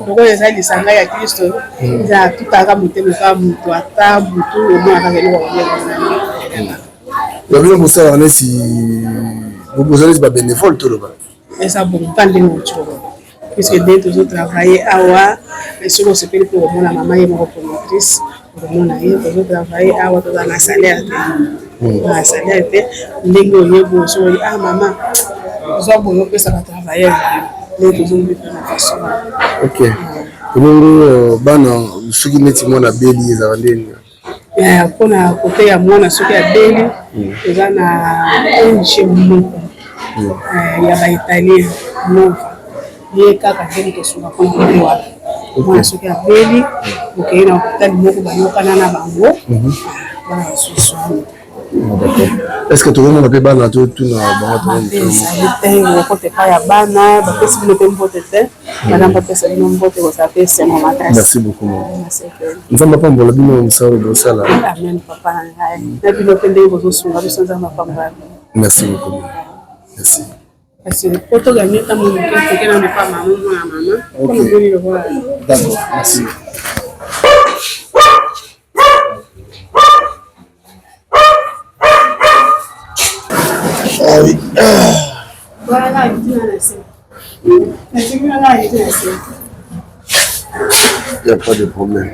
lokola eza lisanga ya kristo eza tutaka motema kaka moto ata butu omonaka eloko babino mosala nesi bozalisi babénévole toloba eza bonpa ndenge otyoka puisque nde tozotravaille awa soki osepeli mpe komona mama ye moko promotrice okomona ye tozotravaille awa toza na salaire te ndenge oyebi osoki mama ozwa boye opesa batravailleur nde tozongi mpe na façon ok elongo bana soki neti mwana beli ezala ndeni mpona kote ya mwana soki abeli eza na enche moko ya baitalien nova ye kaka ndenge tosunga mpona kote wana mwana soki abeli okei na hôpital moko bayokana na bango bana basusu est-ce que tokomona mpe bana totuna ezali te okote epai ya bana bapesi bino mpe mbote te bana bapesa bino mbote kozala mpe esengo makasi. Merci beaucoup nzambe apambola bino mosala bosala amen papa na ngai na bino mpe ndenge bozosunga biso nzambe apambola bino. Merci beaucoup merci kasi po toganye ntango moke tokena mepa mama mwana mama mpona boni lokola d'accord merci Ah oui. Il n'y a pas de problème.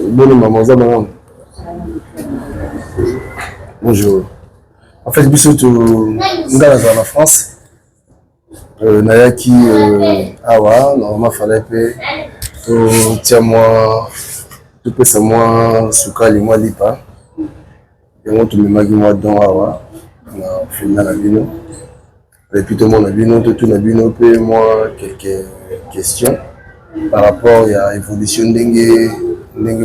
Bonne maman, ça va. Bonjour. En fait, biso tu ngala za la France. Nayaki awa, normalement fallait pe to tia moi to pesa moi sukali moi lipa. Et tout le monde don awa na finna la bino et puis tout le monde a bino tout na bino pe moi quelques questions par rapport à évolution ndenge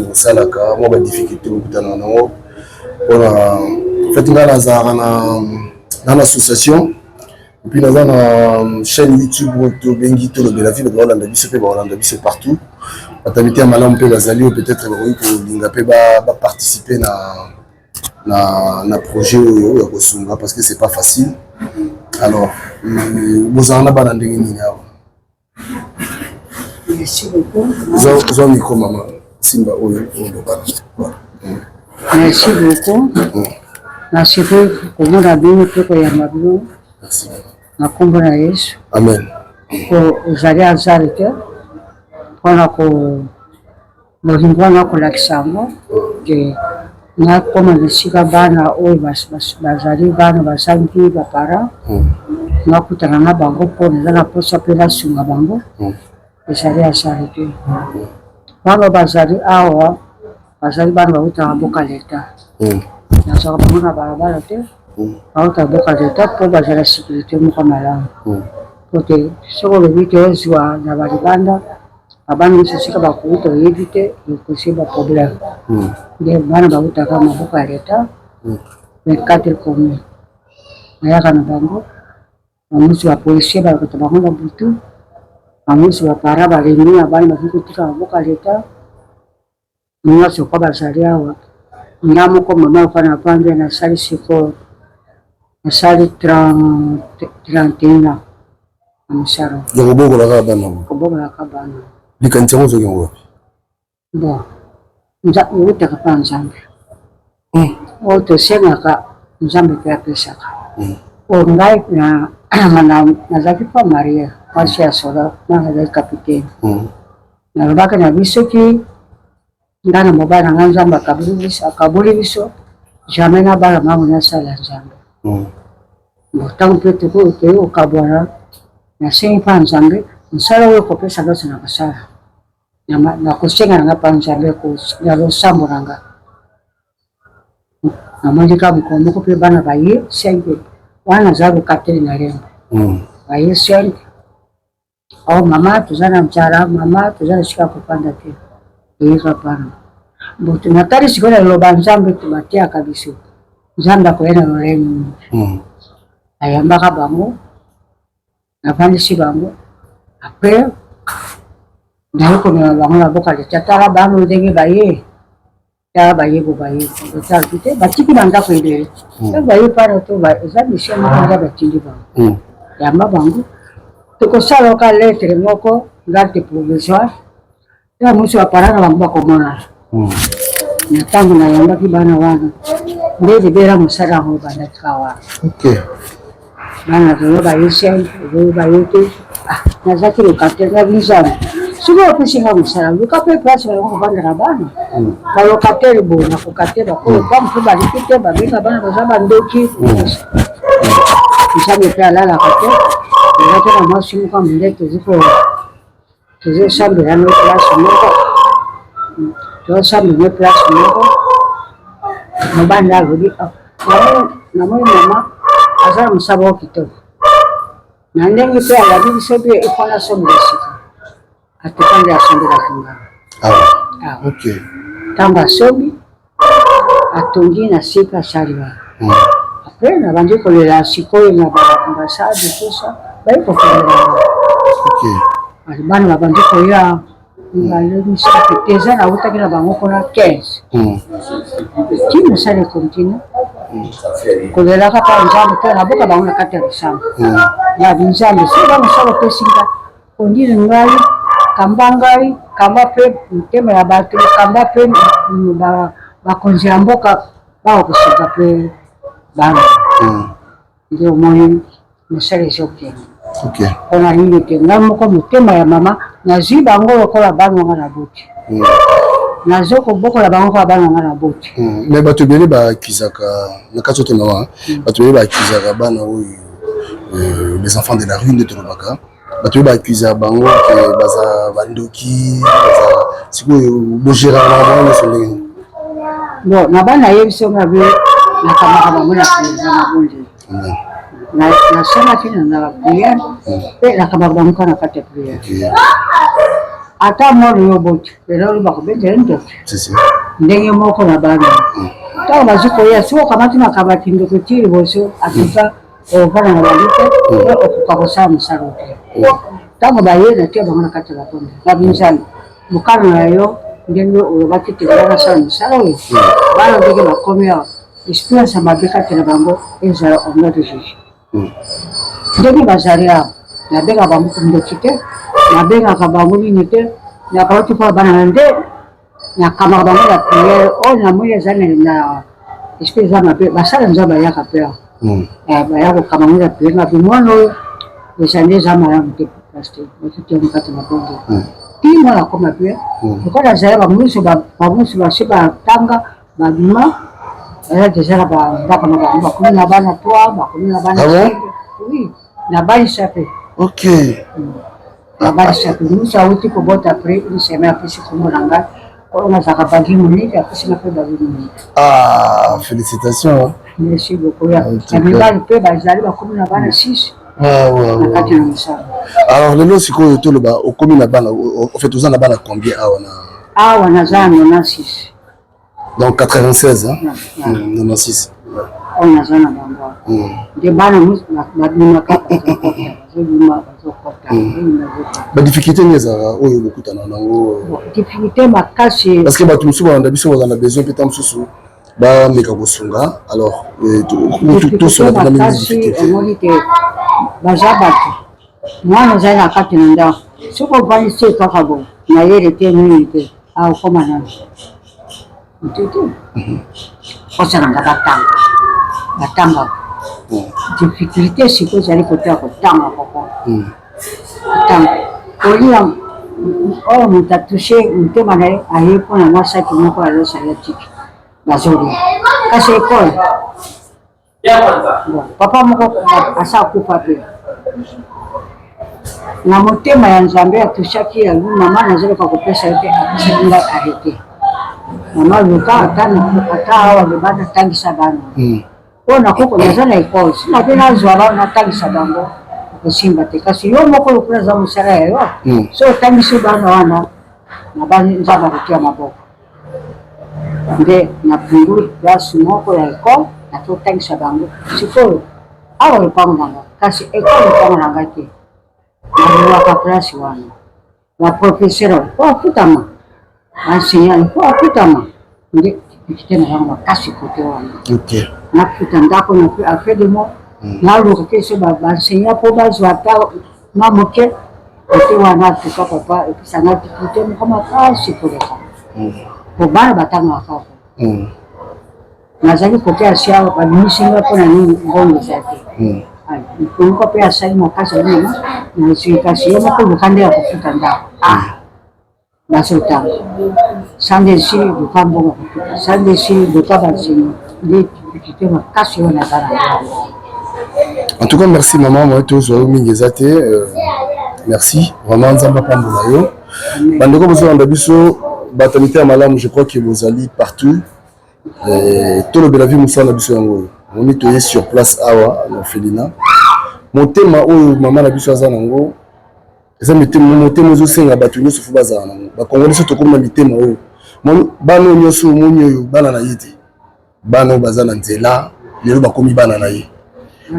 bosalaka moi ba difficulté bokutana nango pona fait ngala za na association et puis dans une chaîne YouTube to bengi to le la vie ba Hollande biso pe ba Hollande biso partout batabité malamu pe bazali peut-être ko linga pe ba participer na projet oyo ya kosunga parce que c'est pas facile. Alors bozana bana ndenge nini awa merci beaucoup zo miko mama simba oyo bana merci beaucoup merci komona bino mpe koyamba bino na kombo na Yesu amen po ozali azali te mpona bolingo wana kolakisa yango ke nakoma nasika bana oyo bazali bana bazangi bapara nakutana na bango mpo naza na mposa mpe nasunga bango ezali asali te bana bazali awa bazali bana bautaka boka leta nazaka bango na balabala te bautaka boka leta mpo bazala sécurité moko malamu po te soki olobi te ozwa na balibanda abana biso sika bakuuta oyebi te ekosi baproblème nde bana bautaka maboko ya leta 24 commune nayaka na bango bamosi bapolisier balakota bango na butu bamosi bapara balembi na bana bafi kotika maboko ya leta nyonso kwa bazali awa nga moko mama oka na pambe nasali siko nasali 31 na mosala yokobokolaka bana kobokolaka bana likanisi yango ozoki yango wapi bon eutaka mpa nzambe oyo tosengaka nzambe mpe apesaka o ngai nazalaki mpa maria mwasi ya soda na nazali kapitaine nalobaki na bisoki ngai na mobali na ngai nzambe akaboli biso jamais na bana mango nasala nzambe ntango mpe tokoki kokabwana nasengi mpa nzambe mosala oyo kopesa nyonso na kosala nakosenga nanga mpa nzambe ya losambo na nga namandika mukomoko pe bana baye 5 wana za lokateli na rembo baye 5 au mama tuzana mchara mama tuzana shika kupanda te hizo pana botu natari sikona loba nzambe tubatia kabisa nzamba kwenda lorenu ayambaka bango nafandi si bango après ndayo kona bango na boka tata bango ndenge baye ya baye bo baye tata kite batiki banda kwende ya baye para to ba zabi shema kanga batindi bango yamba bango tuko sala ka lettre moko garde provisoire ya muso aparana bango bakomona na tangu na yamba kibana wana ndeze bera musara ho banda kawa okay bana zo ba yeshen zo ba yote na zaki lokatela bizana suba kusinga musara lukape place ko banda bana ba lokatela bo na kokatela ko ba mtu ba likite ba benga bana bazaba ndoki isabe pia lala kate ndio na masimu kama ndeto ziko tuzo shambe ya no place moko tuzo shambe no place moko mbanda gudi na mama azara musaba kitoko na ndenge pia la bibi sobe ifana somo sika atukande asondera kinga okay tamba sobi atongi na sika shaliwa après na bandi ko la sikoyo na ambassade tout ça bai ko fera okay bana bandi ko ya ngale misaka teza na utakira bango kona 15 kimo sale continue kolela ka pa nzambe to na boka bango na kati ya shamba ya nzambe so ba musala pesinga ondire ngai kambangai kamba pe mtema ya batu kamba pe ba konzi amboka ba kushika pe bana ndio moyo musale shoke okay ona hili ke ngamo ko mtema ya mama na ziba ngolo ko la bana ngana buti na zoko boko la bango bana ngana buti mais bato bele ba kizaka na katoto na wa bato bele ba kizaka bana oyo les enfants de la rue de Tolobaka bato ba kizaka bango ke baza bandoki baza sikoyo bojera na bango sondenge no na bana yebiso ngabe na kamaka bango na kuzana bonje na sema kina na prière pe na kamaka bango na kati prière ata moro yo boti lelo ba ko bete ndo sisi ndenge moko na bana ta baziko ya sio kama tuna kabati ndo kutiri boso akisa bana na balite ko kabosa musarote tango baye na tia bango na kati la ponde la binjani mukana na yo ndenge urobaki tigana sana sarawe bana ndege bakomea experience mabeka tena bango ezala onga de juge ndenge bazaria na bega bango ndo kite na benga kabango nite na kawati kwa bana nde na kama bango la prière o na moya zane na espèce za mabe basala nzaba ya kapela ba ya ko kama moya prière na bimono besande za mara mte pasteur batute mkate makongo timo la koma pia ko la zaya ba muso ba shiba tanga ba bima ya deja ba kama ba kuna na bana toa ba kuna na bana oui na bana chape okay Abang saya dulu sauti ko bota pre ni sema pisi kumuranga ko na zakabagi muni ya pisi na pe bagi muni félicitations merci beaucoup ya kamila pe bazali ba komuna bana 6 nakati na msana alors lelo sikoyo toloba okomi na bana en fait uzana bana combien awa na zana na 6 donc 96 hein 96 on a zana bamba de bana mus na kapa ba difficulté ngeza oyo bokutana nango difficulté makasi parce que bato musu banda biso bazana besoin peut-être mususu ba meka kosunga alors tout sur la même difficulté onolite bazabatu mwana zana kati nda soko bani se kaka bo na yere te minute au koma na mtutu osana batanga difficulté siko zali kota kotanga koko tanga kolia o mutatushe mtema naye ayepo na mwasa kimoko alosa ya tiki bazuri kasi ekole papa moko asa kufa pe na motema ya nzambe atushaki ya mama nazali kwa kupesa yote akisinga arete mama luka ata awa libana tangisa bana mpona koko naza na ekole sina mpe nazwa natangisa bango kosimba te kasi yo moko lokola aza mosala ya yo so otangisi bana wana na banzambe akotia maboko nde napunguli plasi moko ya ekole natotangisa bango sikoyo awa lopango nanga kasi ekole lopango nanga te nalewaka plasi wana baprofeseur po afutama enseignant po afutama nde tikite na yango makasi kote wana nafuta ndako na affaire de mo naluka ke so baenseignant po bazwa ata ma moke kote wana tuka papa episanga tikite moko makasi koleka po bana batangaka kaka nazali kote ya sia babimisinga mpona nini ngongo eza te mpongo mpe asali makasi nini nasiki kasi ye moko luka nde ya kofuta ndako basotanga sande esili luka mbongo kofuta sande esili luka banseignant nde tikite makasi oyo nazala En tout cas, merci maman, moi tous mingi eza te. Merci, vraiment nzamba pambola yo. Bandeko bozo anda biso batamite ya malamu, je crois que vous allez partout. Tout le Belavi Moussa na biso yango. On est sur place awa na Felina. Mon thème oyo maman na biso aza nango. Eza mon thème ozo senga batu nyoso fu baza nango. Ba Congolais so to comme na thème oyo. Mon bano nyoso monyo yo bana na yete. Bano baza na nzela, lelo bakomi bana na ye.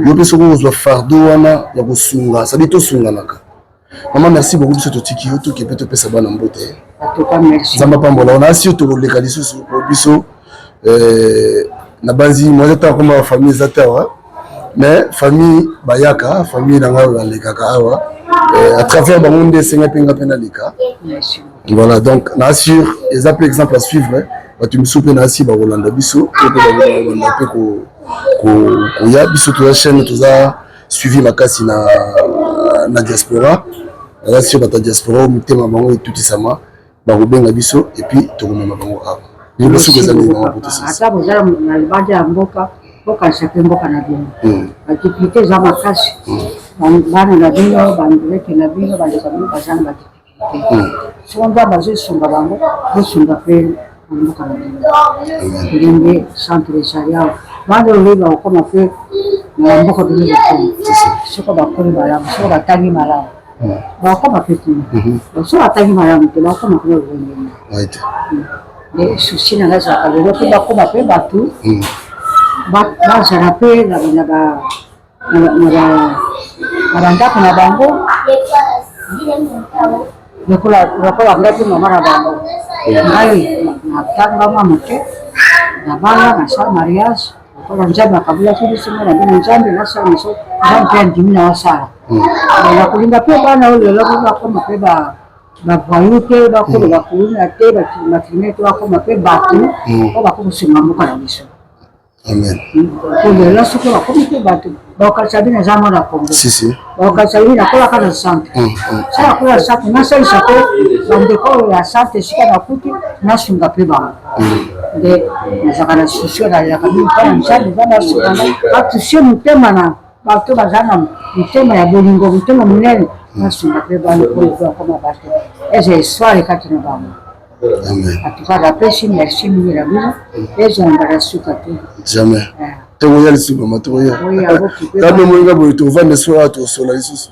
Yo pe soko ozwa fardeau wana ya kosunga, ça dit to sunga naka. Maman merci beaucoup biso to tiki yo to ke peut pesa bana mbote. Merci. Zamba pambola on a si to leka lisusu biso na banzi moi j'étais comme ma famille zatawa mais famille bayaka famille nanga balekaka awa à travers ba monde senga penga pena leka. Voilà donc na assure les exemple à suivre batu misupe na asi ba Rolanda biso to ba Rolanda pe ko ya biso to chaîne to za suivi makasi na diaspora la sur ta diaspora mutema bango tout sama ba rubenga biso et puis to komema bango awa ni biso ko zali na poto sisi ata bozala na libanja ya mboka mboka chaque mboka na bino bakipite za makasi bana na bino banduleke na bino bazali bazanga bakipite songa bazosunga bango bosunga pe mboka na bino ilimbe centre charia bana leba okoma pe na mboka de l'État soko bakoli malamu soko batangi malamu bakoma pe tu soko batangi malamu te bakoma pe wengine right et souci na la za alelo pe bakoma pe batu bazala pe na bandako na bango lokola ngati mama na bango ngai natanga mama te na bana nasala mariage okola nzambe akabula kibisinga na bino nzambe nasala miso nzambe mpe andimi na wasala nakolinga mpe bana oyo lelo bakoma mpe bavoyu te bakolo bakuluna te batrime te bakoma mpe batu o bakokosenga mboka na biso amen po lelo soki bakomi mpe batu bakokalisa bino eza mwana kongo bakokalisa bino nakolaka na centre sa nakola centre nasalisa mpe bandeko oyo ya centre esika nakuti nasunga mpe bango nde nazaka na susio nalelaka bino mpona nzambe eza nasunganga batusie motema na bato baza na motema ya bolingo motema monene nasunga mpe bano oyo bakoma bato eza esware kati na bango atuka napesi merci mingi na bino ezongala suka te jamais tokoya lisusu mama tokoya tabe moyinga boye tovanda soa tosola lisusu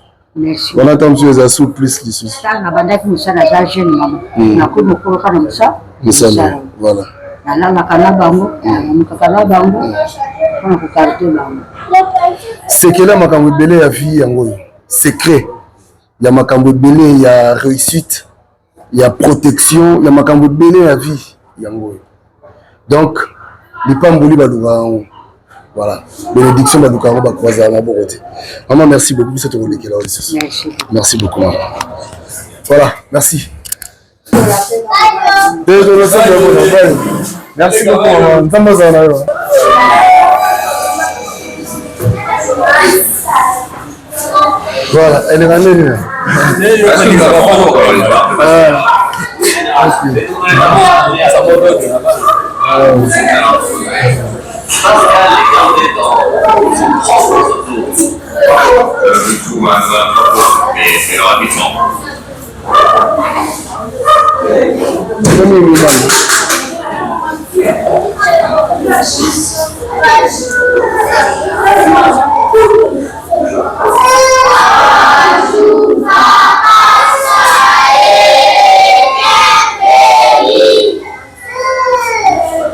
wana ta mosusu eza su plus lisusu tala na bandaki mosala aza jeune mama nakomi okoloka na mosala voilà nalalaka na bango namukaka na bango mpona kokarite bango sekele ya makambo ebele ya vie yango oyo secret ya makambo ebele ya réussite ya protection ya makambo ebele ya vie yango oyo donc lipamboli baluka yango voilà bénédiction baluka yango bakozala maboko te maman merci beaucoup biso tokolekela lisusu merci beaucoup maman voilà merci merci beaucoup maman nzambe azala na yo voilà elle est ramenée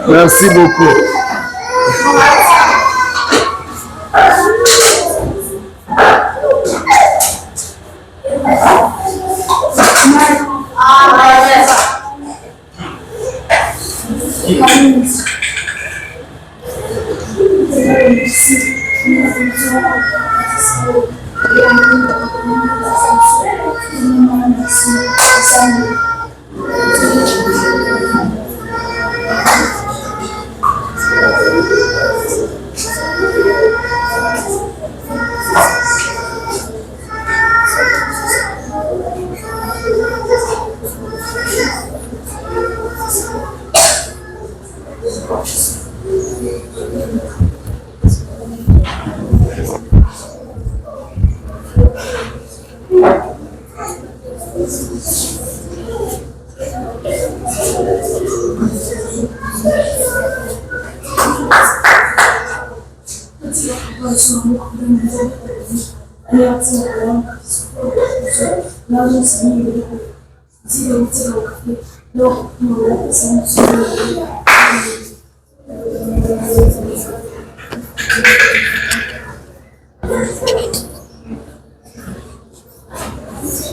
Merci beaucoup.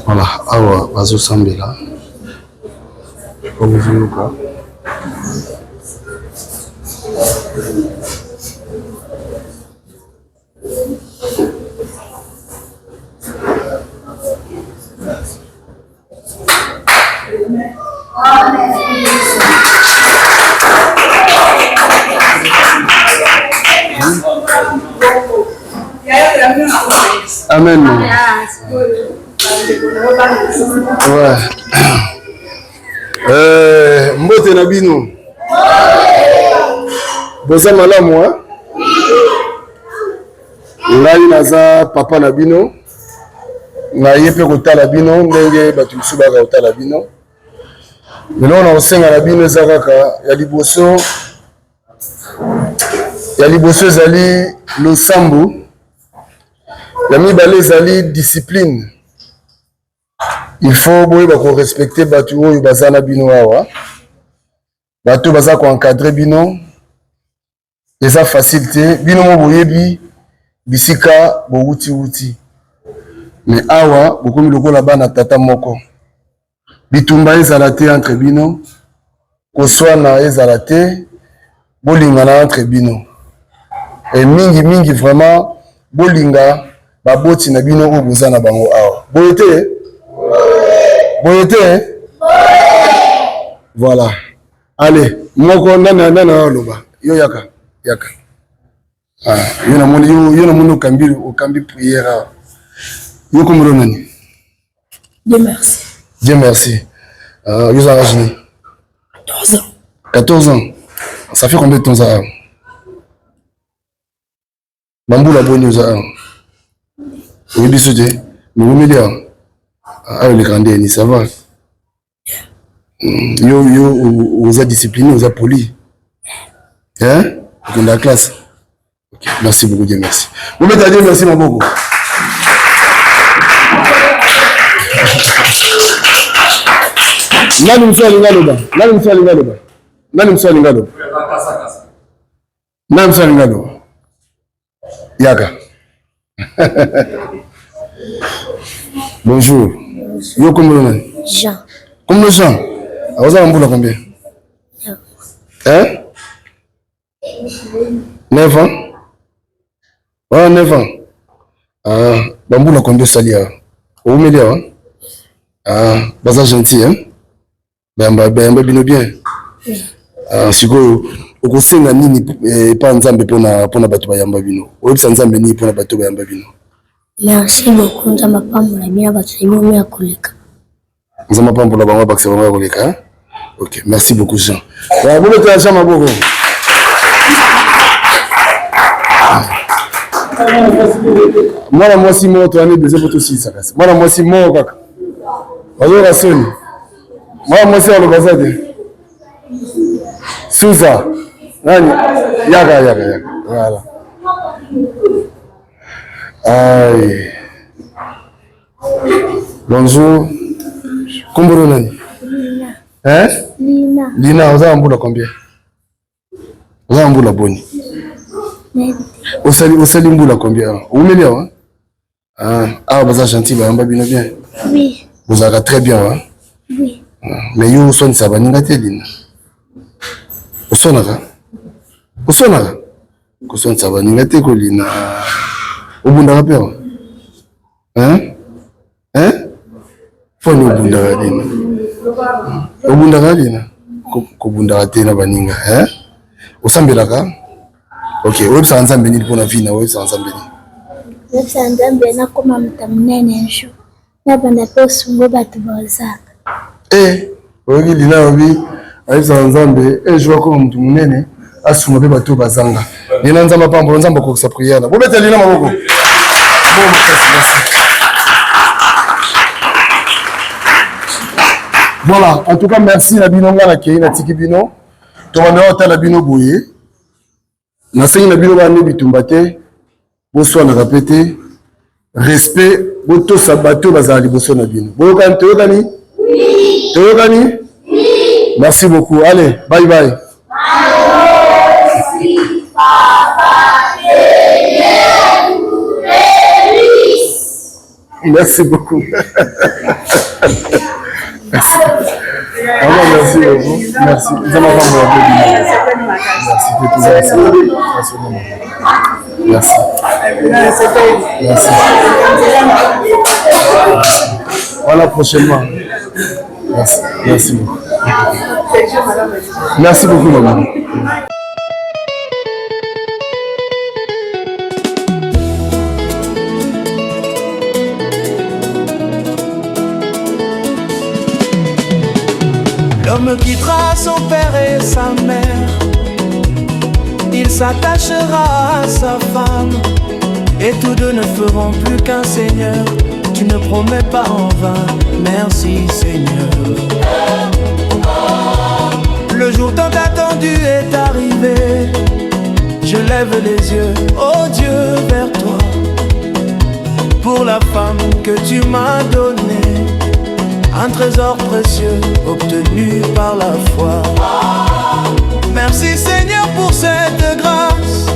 Voilà, awa bazosambela omuvunuka Amen. Ouais. Mbote na bino. Boza malamu hein? Ngai naza papa na bino. Ngai pe kotala bino ndenge batu musu ba kotala bino. Lelo na osenga na bino ezaka ya liboso ezali losambu. La mibale ezali discipline. Il faut respecter batu oyo bazana bino awa. Batu baza ko encadrer bino. Eza facilité bino mo boyebi bisika bo wuti. Mais awa bokomi lokola bana tata moko. Bitumba ezala te entre bino. Koswana ezala te. Bolingana entre bino. Et mingi vraiment bolinga baboti na bino oyo boza na bango awa. Boyete? Voilà. Allez, moko nana oloba. Yo yaka. Ah, yo na moni okambi prière. Yo komoro nani? Dieu merci. Dieu merci. Yo za rajini. 14 ans. 14 ans. Ça fait combien de temps ça? Bamboula boni za. Oui, bisous de. Nous milliards. Ah, le grandé, ça va. Yo, vous êtes discipliné, vous êtes poli. Hein? Dans la classe. Ok, merci beaucoup, Dieu merci. Vous mettez à dire merci, mon beaucoup. Nani mswa lingaloba. Yaka. Bonjour. Yo comment Jean. Comment Jean? Vous avez un boulot combien? Hein? 9 ans? Ah, 9 ans. Ah, bamboula combien salia? Au milieu, hein? Ah, baza gentil, hein? Bamba bino bien. Ah, siko okosenga nini pa nzambe pona bato bayamba bino. Oyebisa nzambe nini pona bato bayamba bino. Merci beaucoup, nzamba pambola bien bato yimo ya koleka. Nzamba pambola bango bakse bango ya koleka, hein? OK, merci beaucoup Jean. Wa boulot ta Jean maboko. Mwana mwasi mo to ani beze poto si sakasi. Mwana mwasi mo kaka. Wazo rasoni. Mwana mwasi alo bazade. Souza. Nani? Yaga. Voilà. Aïe. Bonjour. Comment Nani? Lina. Hein? Lina. Lina, vous avez un bout de combien? Vous avez un bout de boni? Vous avez un bout de combien? Vous m'aimez, hein? Ah, vous êtes gentil, vous avez bien. Oui. Vous avez très bien, hein? Oui. Mais vous sonne ça va n'ingate Lina. Vous sonne ça? Vous sonne ça va n'ingate Lina. Vous bunda peur? Hein? Faut nous bunda Lina. Vous bunda Lina. Ko bunda tena baninga, hein? Osambelaka? Ok, websa nzambe ni pona vie na websa nzambe ni. Websa nzambe na koma mutamunene nsho. Na banda pe sungo batu bozaka. Ogi Lina obi websa nzambe je vois comme mutamunene asungo be batu bazanga. Lina nzamba pambo nzamba ko sa prière. Bo bete Lina maboko. Bon merci. Voilà, en tout cas merci na bino ngana ke na tiki bino. To banda ota la bino boye. Na sengi na bino ba ne bitumba te. Bonsoir na répéter. Respect boto sabato bazali boso na bino. Boyokani toyokani? Oui. Toyokani? Oui. Merci beaucoup. Allez, bye bye. Merci papa. Merci beaucoup. Merci. Merci beaucoup. Merci. Merci. Voilà prochainement. Merci beaucoup. Merci beaucoup, maman. L'homme quittera son père et sa mère, il s'attachera à sa femme, et tous deux ne feront plus qu'un Seigneur. Tu ne promets pas en vain, merci Seigneur. Le jour tant attendu est arrivé, je lève les yeux, oh Dieu, vers toi, pour la femme que tu m'as donnée, un trésor précieux obtenu par la foi. Merci Seigneur pour cette grâce,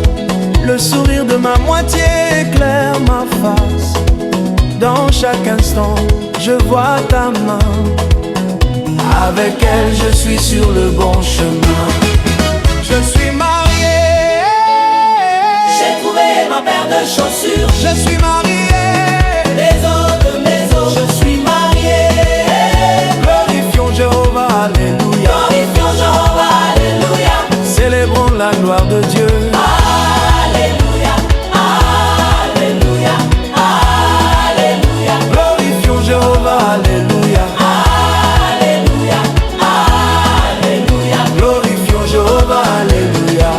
le sourire de ma moitié éclaire ma face. Dans chaque instant, je vois ta main, avec elle je suis sur le bon chemin. Je suis marié, j'ai trouvé ma paire de chaussures. Je suis marié, les os de mes os. Je suis marié, glorifions Jéhovah, alléluia. Glorifions Jéhovah, alléluia. Célébrons la gloire de Dieu. Alléluia, alléluia, alléluia. Glorifions Jéhovah, alléluia. Alléluia, alléluia. Glorifions Jéhovah, alléluia.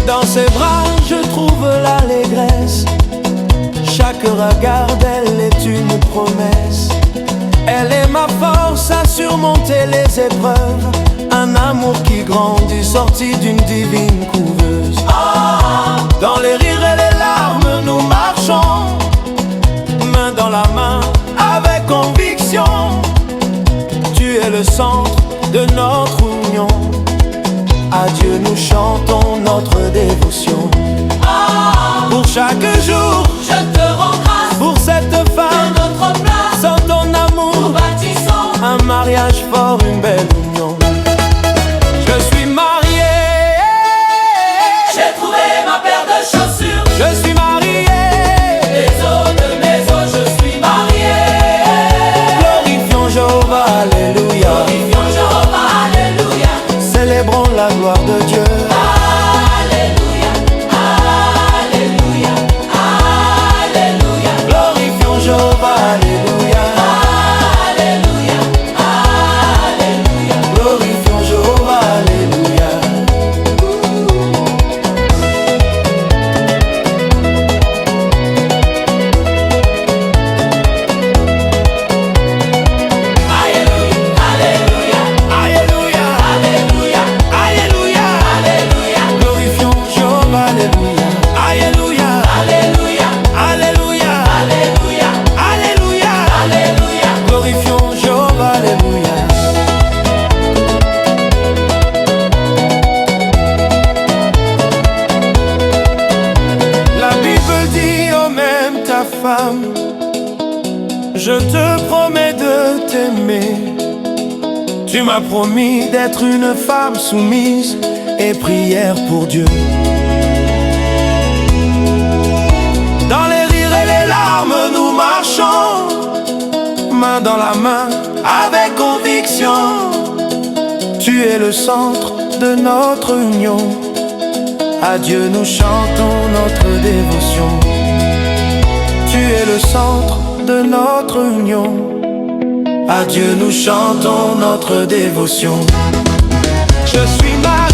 Dans ses bras je trouve l'allégresse, chaque regard d'elle est une promesse. Elle est ma force à surmonter les épreuves, un amour qui grandit sorti d'une divine couveuse. Dans les rires et les larmes nous marchons, main dans la main avec conviction. Tu es le centre de notre union, à Dieu nous chantons notre dévotion. Pour chaque jour, je te rends grâce pour cette femme, notre place. Sans ton amour, nous bâtissons un mariage fort, une belle union. Je suis marié, j'ai trouvé ma paire de chaussures. Je suis marié, les os de mes os. Je suis marié, glorifions Jéhovah, alléluia. Glorifions Jéhovah, alléluia. Célébrons la gloire de Dieu. Alléluia, alléluia, alléluia. âme. Je te promets de t'aimer. Tu m'as promis d'être une femme soumise et prière pour Dieu. Dans les rires et les larmes, nous marchons, main dans la main, avec conviction. Tu es le centre de notre union. À Dieu nous chantons notre dévotion. Tu es le centre de notre union. À Dieu nous chantons notre dévotion. Je suis marié